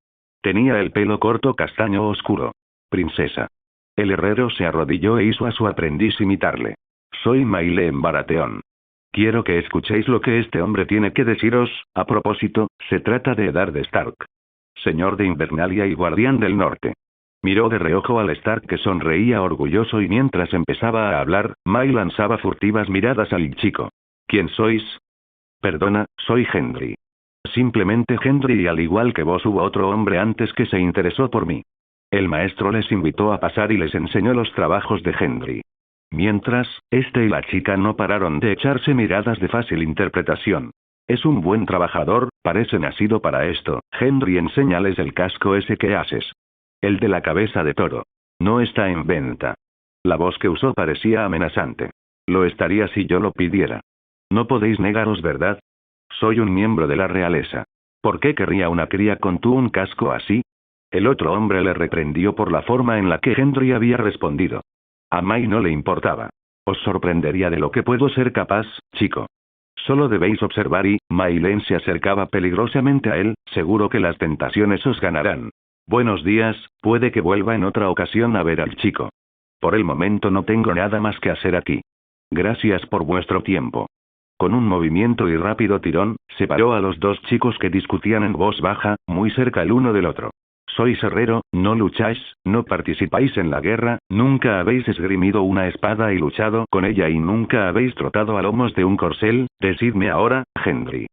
Tenía el pelo corto castaño oscuro. Princesa. El herrero se arrodilló e hizo a su aprendiz imitarle. Soy Maylen Baratheon. Quiero que escuchéis lo que este hombre tiene que deciros. A propósito, se trata de Eddard Stark. Señor de Invernalia y guardián del norte. Miró de reojo al Stark que sonreía orgulloso y mientras empezaba a hablar, May lanzaba furtivas miradas al chico. ¿Quién sois? Perdona, soy Gendry. Simplemente Gendry y al igual que vos hubo otro hombre antes que se interesó por mí. El maestro les invitó a pasar y les enseñó los trabajos de Gendry. Mientras, este y la chica no pararon de echarse miradas de fácil interpretación. Es un buen trabajador, parece nacido para esto. Gendry, enséñales el casco ese que haces. El de la cabeza de toro. No está en venta. La voz que usó parecía amenazante. Lo estaría si yo lo pidiera. No podéis negaros, ¿verdad? Soy un miembro de la realeza. ¿Por qué querría una cría con tú un casco así? El otro hombre le reprendió por la forma en la que Gendry había respondido. A May no le importaba. Os sorprendería de lo que puedo ser capaz, chico. Solo debéis observar y, Maylen se acercaba peligrosamente a él, seguro que las tentaciones os ganarán. Buenos días, puede que vuelva en otra ocasión a ver al chico. Por el momento no tengo nada más que hacer aquí. Gracias por vuestro tiempo. Con un movimiento y rápido tirón, separó a los dos chicos que discutían en voz baja, muy cerca el uno del otro. Sois herrero, no lucháis, no participáis en la guerra, nunca habéis esgrimido una espada y luchado con ella y nunca habéis trotado a lomos de un corcel. Decidme ahora, Gendry.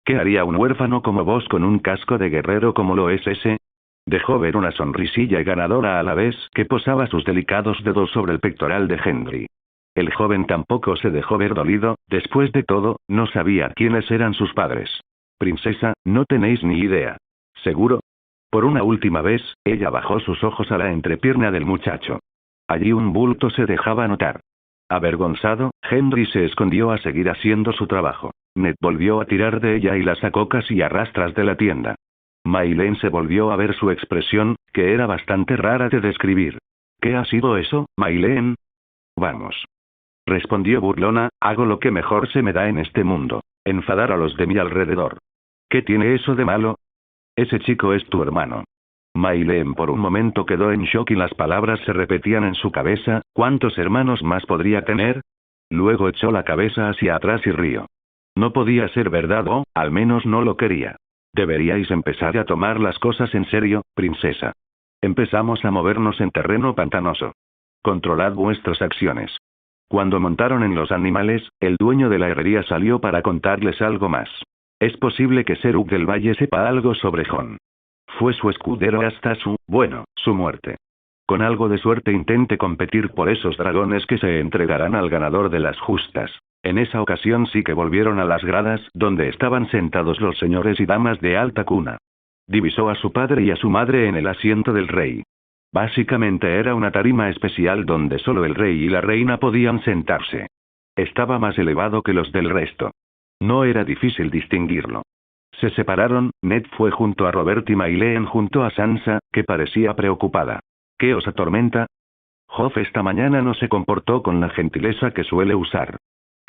¿Qué haría un huérfano como vos con un casco de guerrero como lo es ese? Dejó ver una sonrisilla ganadora a la vez que posaba sus delicados dedos sobre el pectoral de Gendry. El joven tampoco se dejó ver dolido, después de todo, no sabía quiénes eran sus padres. Princesa, no tenéis ni idea. ¿Seguro? Por una última vez, ella bajó sus ojos a la entrepierna del muchacho. Allí un bulto se dejaba notar. Avergonzado, Gendry se escondió a seguir haciendo su trabajo. Ned volvió a tirar de ella y la sacó casi a rastras de la tienda. Maylen se volvió a ver su expresión, que era bastante rara de describir. ¿Qué ha sido eso, Maylen? Vamos. Respondió burlona, hago lo que mejor se me da en este mundo. Enfadar a los de mi alrededor. ¿Qué tiene eso de malo? Ese chico es tu hermano. Maylen por un momento quedó en shock y las palabras se repetían en su cabeza. ¿Cuántos hermanos más podría tener? Luego echó la cabeza hacia atrás y rió. No podía ser verdad o, al menos no lo quería. Deberíais empezar a tomar las cosas en serio, princesa. Empezamos a movernos en terreno pantanoso. Controlad vuestras acciones. Cuando montaron en los animales, el dueño de la herrería salió para contarles algo más. Es posible que Seruk del Valle sepa algo sobre Jon. Fue su escudero hasta su muerte. Con algo de suerte intente competir por esos dragones que se entregarán al ganador de las justas. En esa ocasión sí que volvieron a las gradas donde estaban sentados los señores y damas de alta cuna. Divisó a su padre y a su madre en el asiento del rey. Básicamente era una tarima especial donde solo el rey y la reina podían sentarse. Estaba más elevado que los del resto. No era difícil distinguirlo. Se separaron, Ned fue junto a Robert y Mayleen junto a Sansa, que parecía preocupada. ¿Qué os atormenta? Hoff esta mañana no se comportó con la gentileza que suele usar.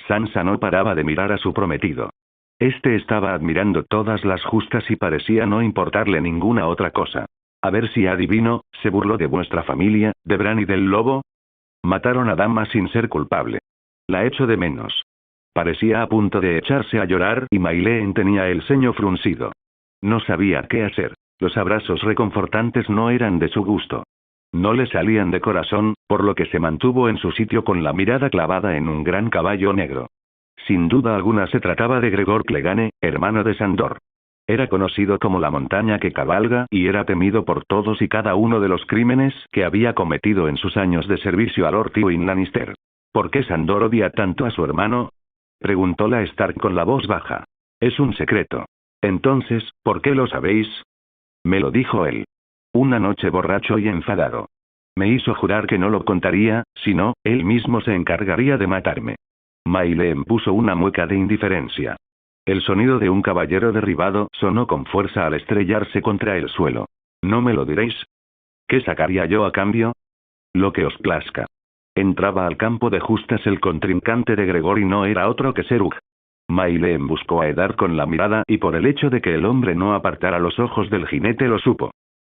Sansa no paraba de mirar a su prometido. Este estaba admirando todas las justas y parecía no importarle ninguna otra cosa. A ver si adivino, se burló de vuestra familia, de Bran y del lobo. Mataron a Dama sin ser culpable. La echo de menos. Parecía a punto de echarse a llorar y Mayleen tenía el ceño fruncido. No sabía qué hacer. Los abrazos reconfortantes no eran de su gusto. No le salían de corazón, por lo que se mantuvo en su sitio con la mirada clavada en un gran caballo negro. Sin duda alguna se trataba de Gregor Clegane, hermano de Sandor. Era conocido como la montaña que cabalga y era temido por todos y cada uno de los crímenes que había cometido en sus años de servicio a Lord Tywin Lannister. ¿Por qué Sandor odia tanto a su hermano? Preguntó la Stark con la voz baja. Es un secreto. Entonces, ¿por qué lo sabéis? Me lo dijo él. Una noche borracho y enfadado. Me hizo jurar que no lo contaría, si no, él mismo se encargaría de matarme. Mayleen puso una mueca de indiferencia. El sonido de un caballero derribado sonó con fuerza al estrellarse contra el suelo. ¿No me lo diréis? ¿Qué sacaría yo a cambio? Lo que os plazca. Entraba al campo de justas el contrincante de Gregor y no era otro que Serug. Mayleen buscó a Eddard con la mirada y por el hecho de que el hombre no apartara los ojos del jinete lo supo.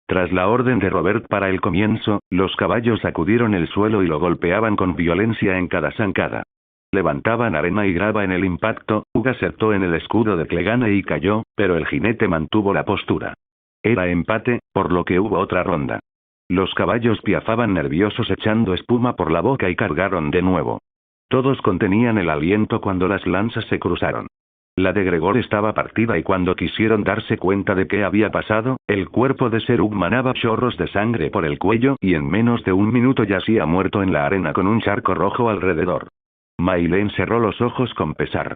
Tras la orden de Robert para el comienzo, los caballos sacudieron el suelo y lo golpeaban con violencia en cada zancada. Levantaban arena y grava en el impacto, Hugh acertó en el escudo de Clegane y cayó, pero el jinete mantuvo la postura. Era empate, por lo que hubo otra ronda. Los caballos piafaban nerviosos echando espuma por la boca y cargaron de nuevo. Todos contenían el aliento cuando las lanzas se cruzaron. La de Gregor estaba partida y cuando quisieron darse cuenta de qué había pasado, el cuerpo de Serug manaba chorros de sangre por el cuello y en menos de un minuto yacía muerto en la arena con un charco rojo alrededor. Mayleen cerró los ojos con pesar.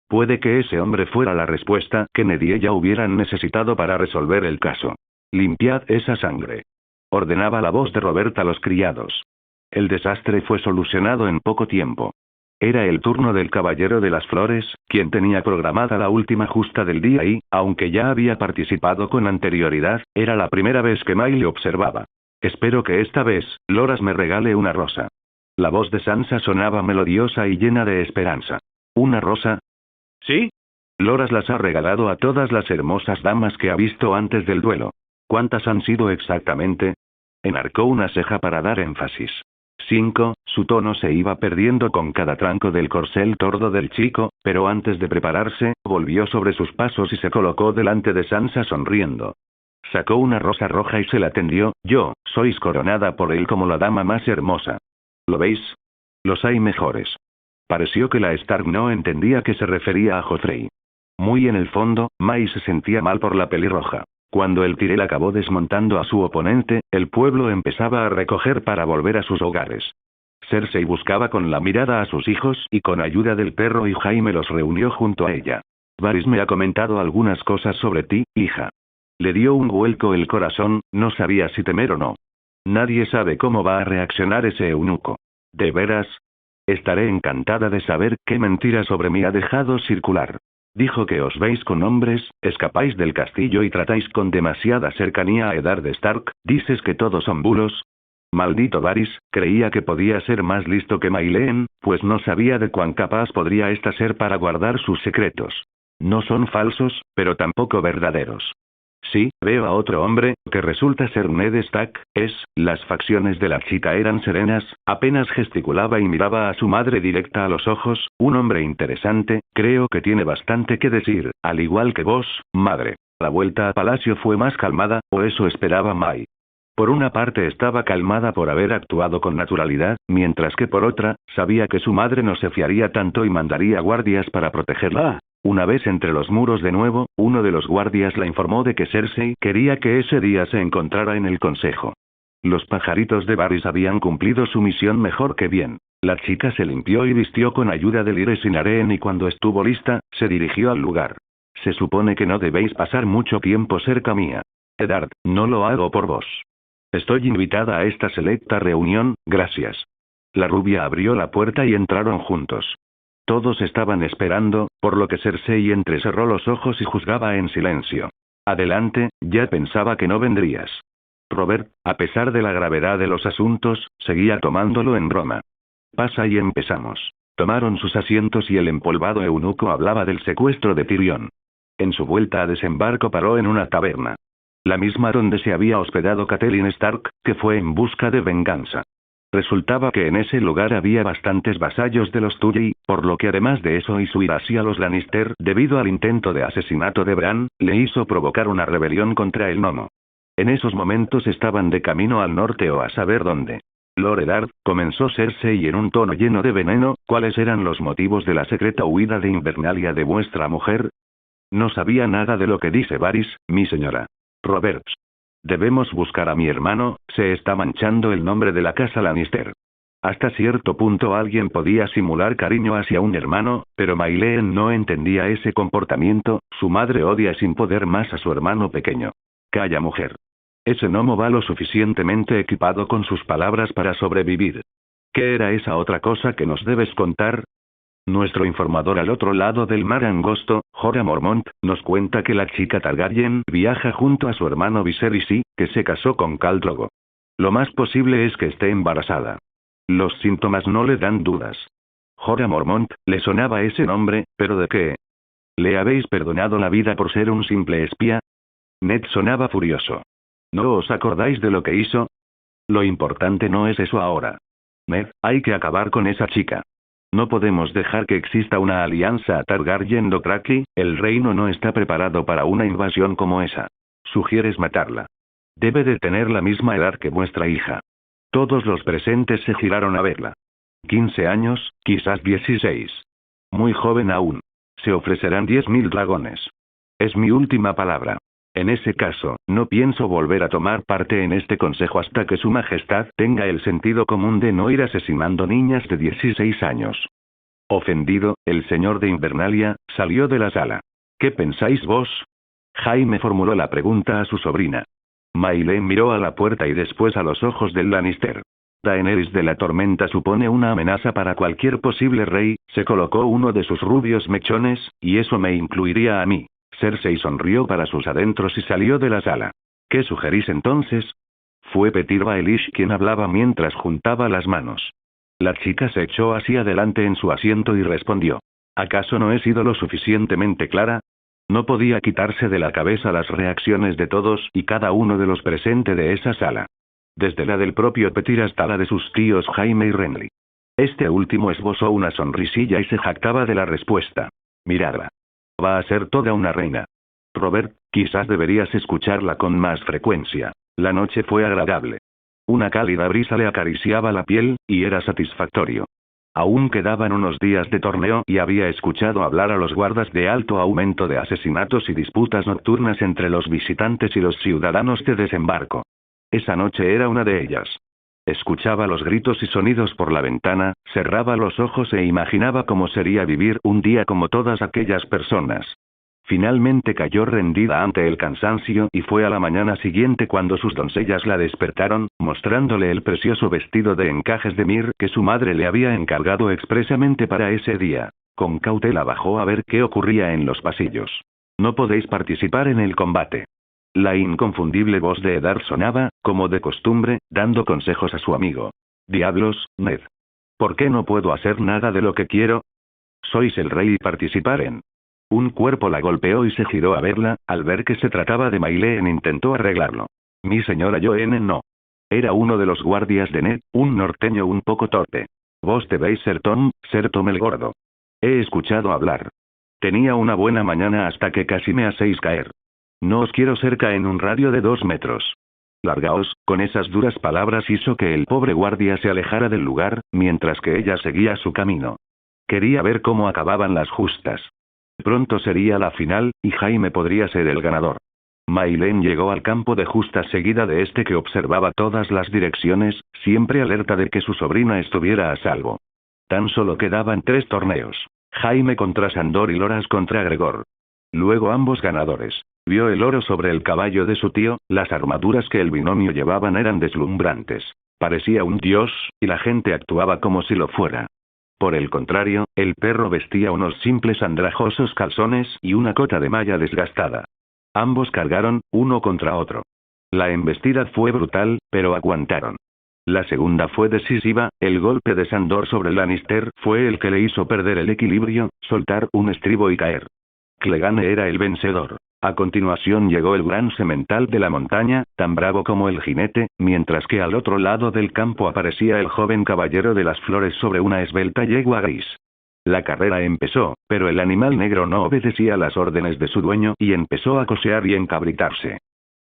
Puede que ese hombre fuera la respuesta que Ned y ella hubieran necesitado para resolver el caso. Limpiad esa sangre. Ordenaba la voz de Robert a los criados. El desastre fue solucionado en poco tiempo. Era el turno del Caballero de las Flores, quien tenía programada la última justa del día y, aunque ya había participado con anterioridad, era la primera vez que May le observaba. Espero que esta vez, Loras me regale una rosa. La voz de Sansa sonaba melodiosa y llena de esperanza. ¿Una rosa? ¿Sí? Loras las ha regalado a todas las hermosas damas que ha visto antes del duelo. ¿Cuántas han sido exactamente? Enarcó una ceja para dar énfasis. 5, su tono se iba perdiendo con cada tranco del corcel tordo del chico, pero antes de prepararse, volvió sobre sus pasos y se colocó delante de Sansa sonriendo. Sacó una rosa roja y se la tendió. Yo, sois coronada por él como la dama más hermosa. ¿Lo veis? Los hay mejores. Pareció que la Stark no entendía que se refería a Joffrey. Muy en el fondo, May se sentía mal por la pelirroja. Cuando el Tyrell acabó desmontando a su oponente, el pueblo empezaba a recoger para volver a sus hogares. Cersei buscaba con la mirada a sus hijos y con ayuda del perro y Jaime los reunió junto a ella. Varys me ha comentado algunas cosas sobre ti, hija. Le dio un vuelco el corazón, no sabía si temer o no. Nadie sabe cómo va a reaccionar ese eunuco. ¿De veras? Estaré encantada de saber qué mentira sobre mí ha dejado circular. Dijo que os veis con hombres, escapáis del castillo y tratáis con demasiada cercanía a Eddard Stark, ¿dices que todos son bulos? Maldito Varys, creía que podía ser más listo que Mayleen, pues no sabía de cuán capaz podría ésta ser para guardar sus secretos. No son falsos, pero tampoco verdaderos. Sí, veo a otro hombre, que resulta ser Ned Stark, las facciones de la chica eran serenas, apenas gesticulaba y miraba a su madre directa a los ojos, un hombre interesante, creo que tiene bastante que decir, al igual que vos, madre. La vuelta a palacio fue más calmada, o eso esperaba May. Por una parte estaba calmada por haber actuado con naturalidad, mientras que por otra, sabía que su madre no se fiaría tanto y mandaría guardias para protegerla. Una vez entre los muros de nuevo, uno de los guardias la informó de que Cersei quería que ese día se encontrara en el consejo. Los pajaritos de Varys habían cumplido su misión mejor que bien. La chica se limpió y vistió con ayuda de Lyres y Naren y cuando estuvo lista, se dirigió al lugar. Se supone que no debéis pasar mucho tiempo cerca mía. Eddard, no lo hago por vos. Estoy invitada a esta selecta reunión, gracias. La rubia abrió la puerta y entraron juntos. Todos estaban esperando, por lo que Cersei entrecerró los ojos y juzgaba en silencio. Adelante, ya pensaba que no vendrías. Robert, a pesar de la gravedad de los asuntos, seguía tomándolo en broma. Pasa y empezamos. Tomaron sus asientos y el empolvado eunuco hablaba del secuestro de Tyrion. En su vuelta a desembarco paró en una taberna. La misma donde se había hospedado Catelyn Stark, que fue en busca de venganza. Resultaba que en ese lugar había bastantes vasallos de los Tully, por lo que además de eso y su ira hacia los Lannister, debido al intento de asesinato de Bran, le hizo provocar una rebelión contra el gnomo. En esos momentos estaban de camino al norte o a saber dónde. Lord Eddard, comenzó Cersei en un tono lleno de veneno, ¿cuáles eran los motivos de la secreta huida de Invernalia de vuestra mujer? No sabía nada de lo que dice Varys, mi señora. Roberts. Debemos buscar a mi hermano, se está manchando el nombre de la casa Lannister. Hasta cierto punto alguien podía simular cariño hacia un hermano, pero Maileen no entendía ese comportamiento, su madre odia sin poder más a su hermano pequeño. Calla, mujer. Ese gnomo va lo suficientemente equipado con sus palabras para sobrevivir. ¿Qué era esa otra cosa que nos debes contar? Nuestro informador al otro lado del mar angosto, Jorah Mormont, nos cuenta que la chica Targaryen viaja junto a su hermano Viserys y, que se casó con Khal Drogo. Lo más posible es que esté embarazada. Los síntomas no le dan dudas. Jorah Mormont, le sonaba ese nombre, pero ¿de qué? ¿Le habéis perdonado la vida por ser un simple espía? Ned sonaba furioso. ¿No os acordáis de lo que hizo? Lo importante no es eso ahora. Ned, hay que acabar con esa chica. No podemos dejar que exista una alianza a Targaryen-Dothraki, el reino no está preparado para una invasión como esa. Sugieres matarla. Debe de tener la misma edad que vuestra hija. Todos los presentes se giraron a verla. 15 años, quizás 16. Muy joven aún. Se ofrecerán 10.000 dragones. Es mi última palabra. En ese caso, no pienso volver a tomar parte en este consejo hasta que su majestad tenga el sentido común de no ir asesinando niñas de 16 años. Ofendido, el señor de Invernalia salió de la sala. ¿Qué pensáis vos? Jaime formuló la pregunta a su sobrina. Maileen miró a la puerta y después a los ojos del Lannister. Daenerys de la Tormenta supone una amenaza para cualquier posible rey, se colocó uno de sus rubios mechones, y eso me incluiría a mí. Cersei sonrió para sus adentros y salió de la sala. ¿Qué sugerís entonces? Fue Petyr Baelish quien hablaba mientras juntaba las manos. La chica se echó hacia adelante en su asiento y respondió. ¿Acaso no he sido lo suficientemente clara? No podía quitarse de la cabeza las reacciones de todos y cada uno de los presentes de esa sala. Desde la del propio Petyr hasta la de sus tíos Jaime y Renly. Este último esbozó una sonrisilla y se jactaba de la respuesta. Miradla. Va a ser toda una reina. Robert, quizás deberías escucharla con más frecuencia. La noche fue agradable. Una cálida brisa le acariciaba la piel, y era satisfactorio. Aún quedaban unos días de torneo y había escuchado hablar a los guardas de alto aumento de asesinatos y disputas nocturnas entre los visitantes y los ciudadanos de desembarco. Esa noche era una de ellas. Escuchaba los gritos y sonidos por la ventana, cerraba los ojos e imaginaba cómo sería vivir un día como todas aquellas personas. Finalmente cayó rendida ante el cansancio y fue a la mañana siguiente cuando sus doncellas la despertaron, mostrándole el precioso vestido de encajes de mir que su madre le había encargado expresamente para ese día. Con cautela bajó a ver qué ocurría en los pasillos. No podéis participar en el combate. La inconfundible voz de Eddard sonaba, como de costumbre, dando consejos a su amigo. Diablos, Ned. ¿Por qué no puedo hacer nada de lo que quiero? Sois el rey y participar en... Un cuerpo la golpeó y se giró a verla, al ver que se trataba de Maileen intentó arreglarlo. Mi señora Joanne no. Era uno de los guardias de Ned, un norteño un poco torpe. Vos debéis ser Tom el gordo. He escuchado hablar. Tenía una buena mañana hasta que casi me hacéis caer. No os quiero cerca en un radio de 2 metros. Largaos, con esas duras palabras hizo que el pobre guardia se alejara del lugar, mientras que ella seguía su camino. Quería ver cómo acababan las justas. Pronto sería la final, y Jaime podría ser el ganador. Maileen llegó al campo de justas seguida de este que observaba todas las direcciones, siempre alerta de que su sobrina estuviera a salvo. Tan solo quedaban 3 torneos. Jaime contra Sandor y Loras contra Gregor. Luego ambos ganadores. Vio el oro sobre el caballo de su tío, las armaduras que el binomio llevaban eran deslumbrantes. Parecía un dios, y la gente actuaba como si lo fuera. Por el contrario, el perro vestía unos simples andrajosos calzones y una cota de malla desgastada. Ambos cargaron, uno contra otro. La embestida fue brutal, pero aguantaron. La segunda fue decisiva, el golpe de Sandor sobre Lannister fue el que le hizo perder el equilibrio, soltar un estribo y caer. Clegane era el vencedor. A continuación llegó el gran semental de la montaña, tan bravo como el jinete, mientras que al otro lado del campo aparecía el joven caballero de las flores sobre una esbelta yegua gris. La carrera empezó, pero el animal negro no obedecía las órdenes de su dueño y empezó a cosear y encabritarse.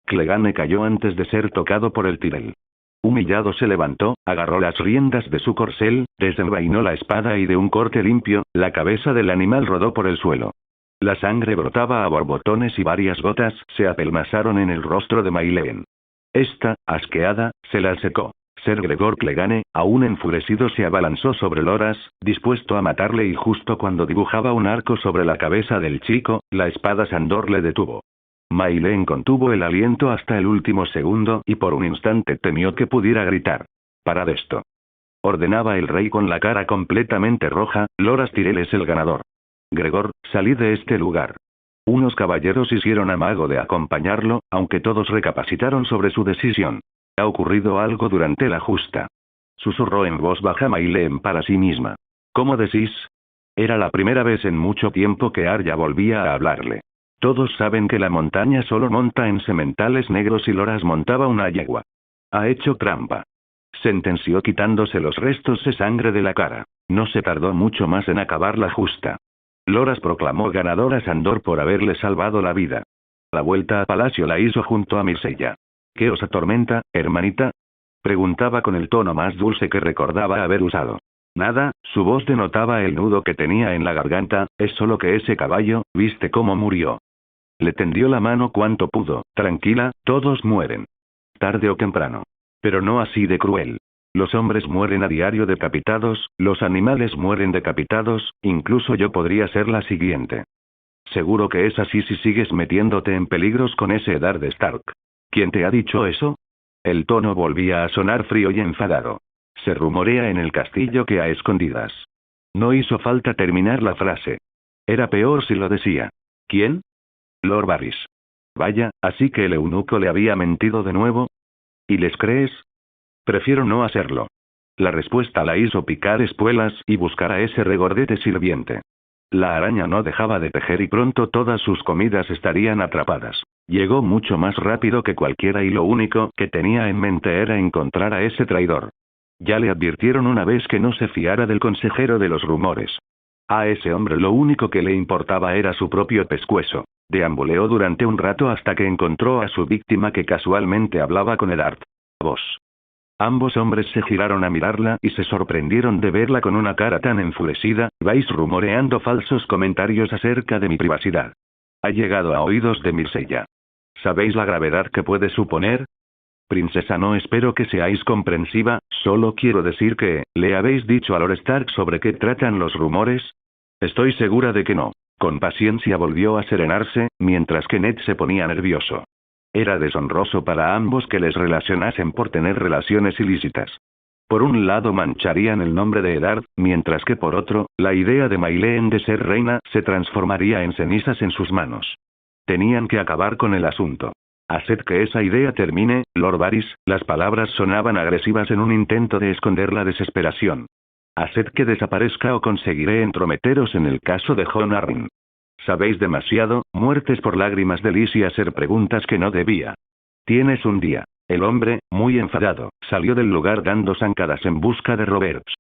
Clegane cayó antes de ser tocado por el tirel. Humillado se levantó, agarró las riendas de su corcel, desenvainó la espada y de un corte limpio, la cabeza del animal rodó por el suelo. La sangre brotaba a borbotones y varias gotas se apelmazaron en el rostro de Maileen. Esta, asqueada, se la secó. Ser Gregor Clegane, aún enfurecido, se abalanzó sobre Loras, dispuesto a matarle, y justo cuando dibujaba un arco sobre la cabeza del chico, la espada Sandor le detuvo. Maileen contuvo el aliento hasta el último segundo y por un instante temió que pudiera gritar. «Parad esto», ordenaba el rey con la cara completamente roja. «Loras Tyrell es el ganador. Gregor, salid de este lugar». Unos caballeros hicieron amago de acompañarlo, aunque todos recapacitaron sobre su decisión. «Ha ocurrido algo durante la justa», susurró en voz baja Maileen para sí misma. «¿Cómo decís?». Era la primera vez en mucho tiempo que Arya volvía a hablarle. «Todos saben que la montaña solo monta en sementales negros y Loras montaba una yegua. Ha hecho trampa», sentenció quitándose los restos de sangre de la cara. No se tardó mucho más en acabar la justa. Loras proclamó ganador a Sandor por haberle salvado la vida. La vuelta a palacio la hizo junto a Myrcella. «¿Qué os atormenta, hermanita?», preguntaba con el tono más dulce que recordaba haber usado. «Nada», su voz denotaba el nudo que tenía en la garganta, «es solo que ese caballo, ¿viste cómo murió?». Le tendió la mano cuanto pudo. «Tranquila, todos mueren. Tarde o temprano. Pero no así de cruel. Los hombres mueren a diario decapitados, los animales mueren decapitados, incluso yo podría ser la siguiente». «Seguro que es así si sigues metiéndote en peligros con ese Eddard Stark». «¿Quién te ha dicho eso?». El tono volvía a sonar frío y enfadado. «Se rumorea en el castillo que a escondidas». No hizo falta terminar la frase. Era peor si lo decía. «¿Quién?». «Lord Varys». «Vaya, así que el eunuco le había mentido de nuevo». «¿Y les crees?». «Prefiero no hacerlo». La respuesta la hizo picar espuelas y buscar a ese regordete sirviente. La araña no dejaba de tejer y pronto todas sus comidas estarían atrapadas. Llegó mucho más rápido que cualquiera y lo único que tenía en mente era encontrar a ese traidor. Ya le advirtieron una vez que no se fiara del consejero de los rumores. A ese hombre lo único que le importaba era su propio pescuezo. Deambuleó durante un rato hasta que encontró a su víctima, que casualmente hablaba con Eddard. «Vos». Ambos hombres se giraron a mirarla y se sorprendieron de verla con una cara tan enfurecida. «Vais rumoreando falsos comentarios acerca de mi privacidad. Ha llegado a oídos de Myrcella. ¿Sabéis la gravedad que puede suponer?». «Princesa, no espero que seáis comprensiva, solo quiero decir que, ¿le habéis dicho a Lord Stark sobre qué tratan los rumores?». «Estoy segura de que no». Con paciencia volvió a serenarse, mientras que Ned se ponía nervioso. Era deshonroso para ambos que les relacionasen por tener relaciones ilícitas. Por un lado mancharían el nombre de Eddard, mientras que por otro, la idea de Maileen de ser reina se transformaría en cenizas en sus manos. Tenían que acabar con el asunto. «Haced que esa idea termine, Lord Varys». Las palabras sonaban agresivas en un intento de esconder la desesperación. «Haced que desaparezca o conseguiré entrometeros en el caso de Jon Arryn. Sabéis demasiado, muertes por lágrimas de Lys y hacer preguntas que no debía». «Tienes un día». El hombre, muy enfadado, salió del lugar dando zancadas en busca de Roberts.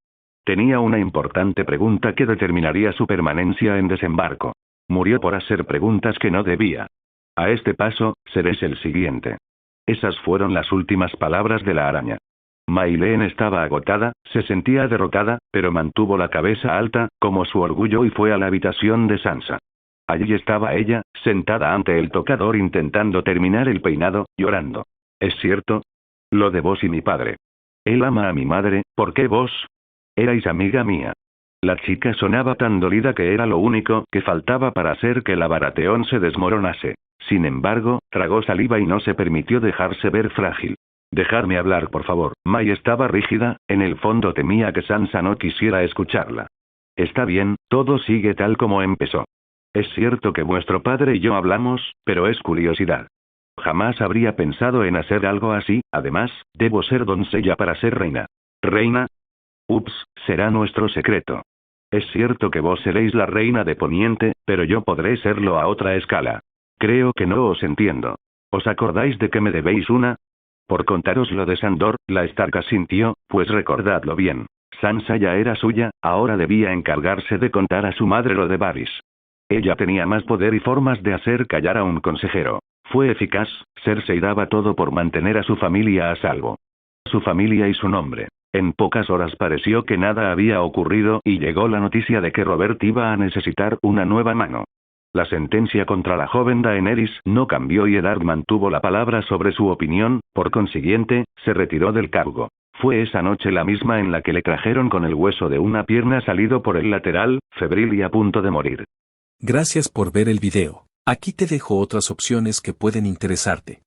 Tenía una importante pregunta que determinaría su permanencia en desembarco. Murió por hacer preguntas que no debía. «A este paso, seréis el siguiente». Esas fueron las últimas palabras de la araña. Maileen estaba agotada, se sentía derrotada, pero mantuvo la cabeza alta, como su orgullo, y fue a la habitación de Sansa. Allí estaba ella, sentada ante el tocador intentando terminar el peinado, llorando. «¿Es cierto? Lo de vos y mi padre. Él ama a mi madre, ¿por qué vos? Erais amiga mía». La chica sonaba tan dolida que era lo único que faltaba para hacer que la Baratheon se desmoronase. Sin embargo, tragó saliva y no se permitió dejarse ver frágil. «Dejadme hablar, por favor». Mai estaba rígida, en el fondo temía que Sansa no quisiera escucharla. Está bien, todo sigue tal como empezó. Es cierto que vuestro padre y yo hablamos, pero es curiosidad. Jamás habría pensado en hacer algo así, además, debo ser doncella para ser reina. ¿Reina? Ups, será nuestro secreto. Es cierto que vos seréis la reina de Poniente, pero yo podré serlo a otra escala. Creo que no os entiendo. ¿Os acordáis de que me debéis una? Por contaros lo de Sandor, la Stark asintió, pues recordadlo bien. Sansa ya era suya, ahora debía encargarse de contar a su madre lo de Varys. Ella tenía más poder y formas de hacer callar a un consejero. Fue eficaz, Cersei daba todo por mantener a su familia a salvo. Su familia y su nombre. En pocas horas pareció que nada había ocurrido y llegó la noticia de que Robert iba a necesitar una nueva mano. La sentencia contra la joven Daenerys no cambió y Eddard mantuvo la palabra sobre su opinión, por consiguiente, se retiró del cargo. Fue esa noche la misma en la que le trajeron con el hueso de una pierna salido por el lateral, febril y a punto de morir. Gracias por ver el video. Aquí te dejo otras opciones que pueden interesarte.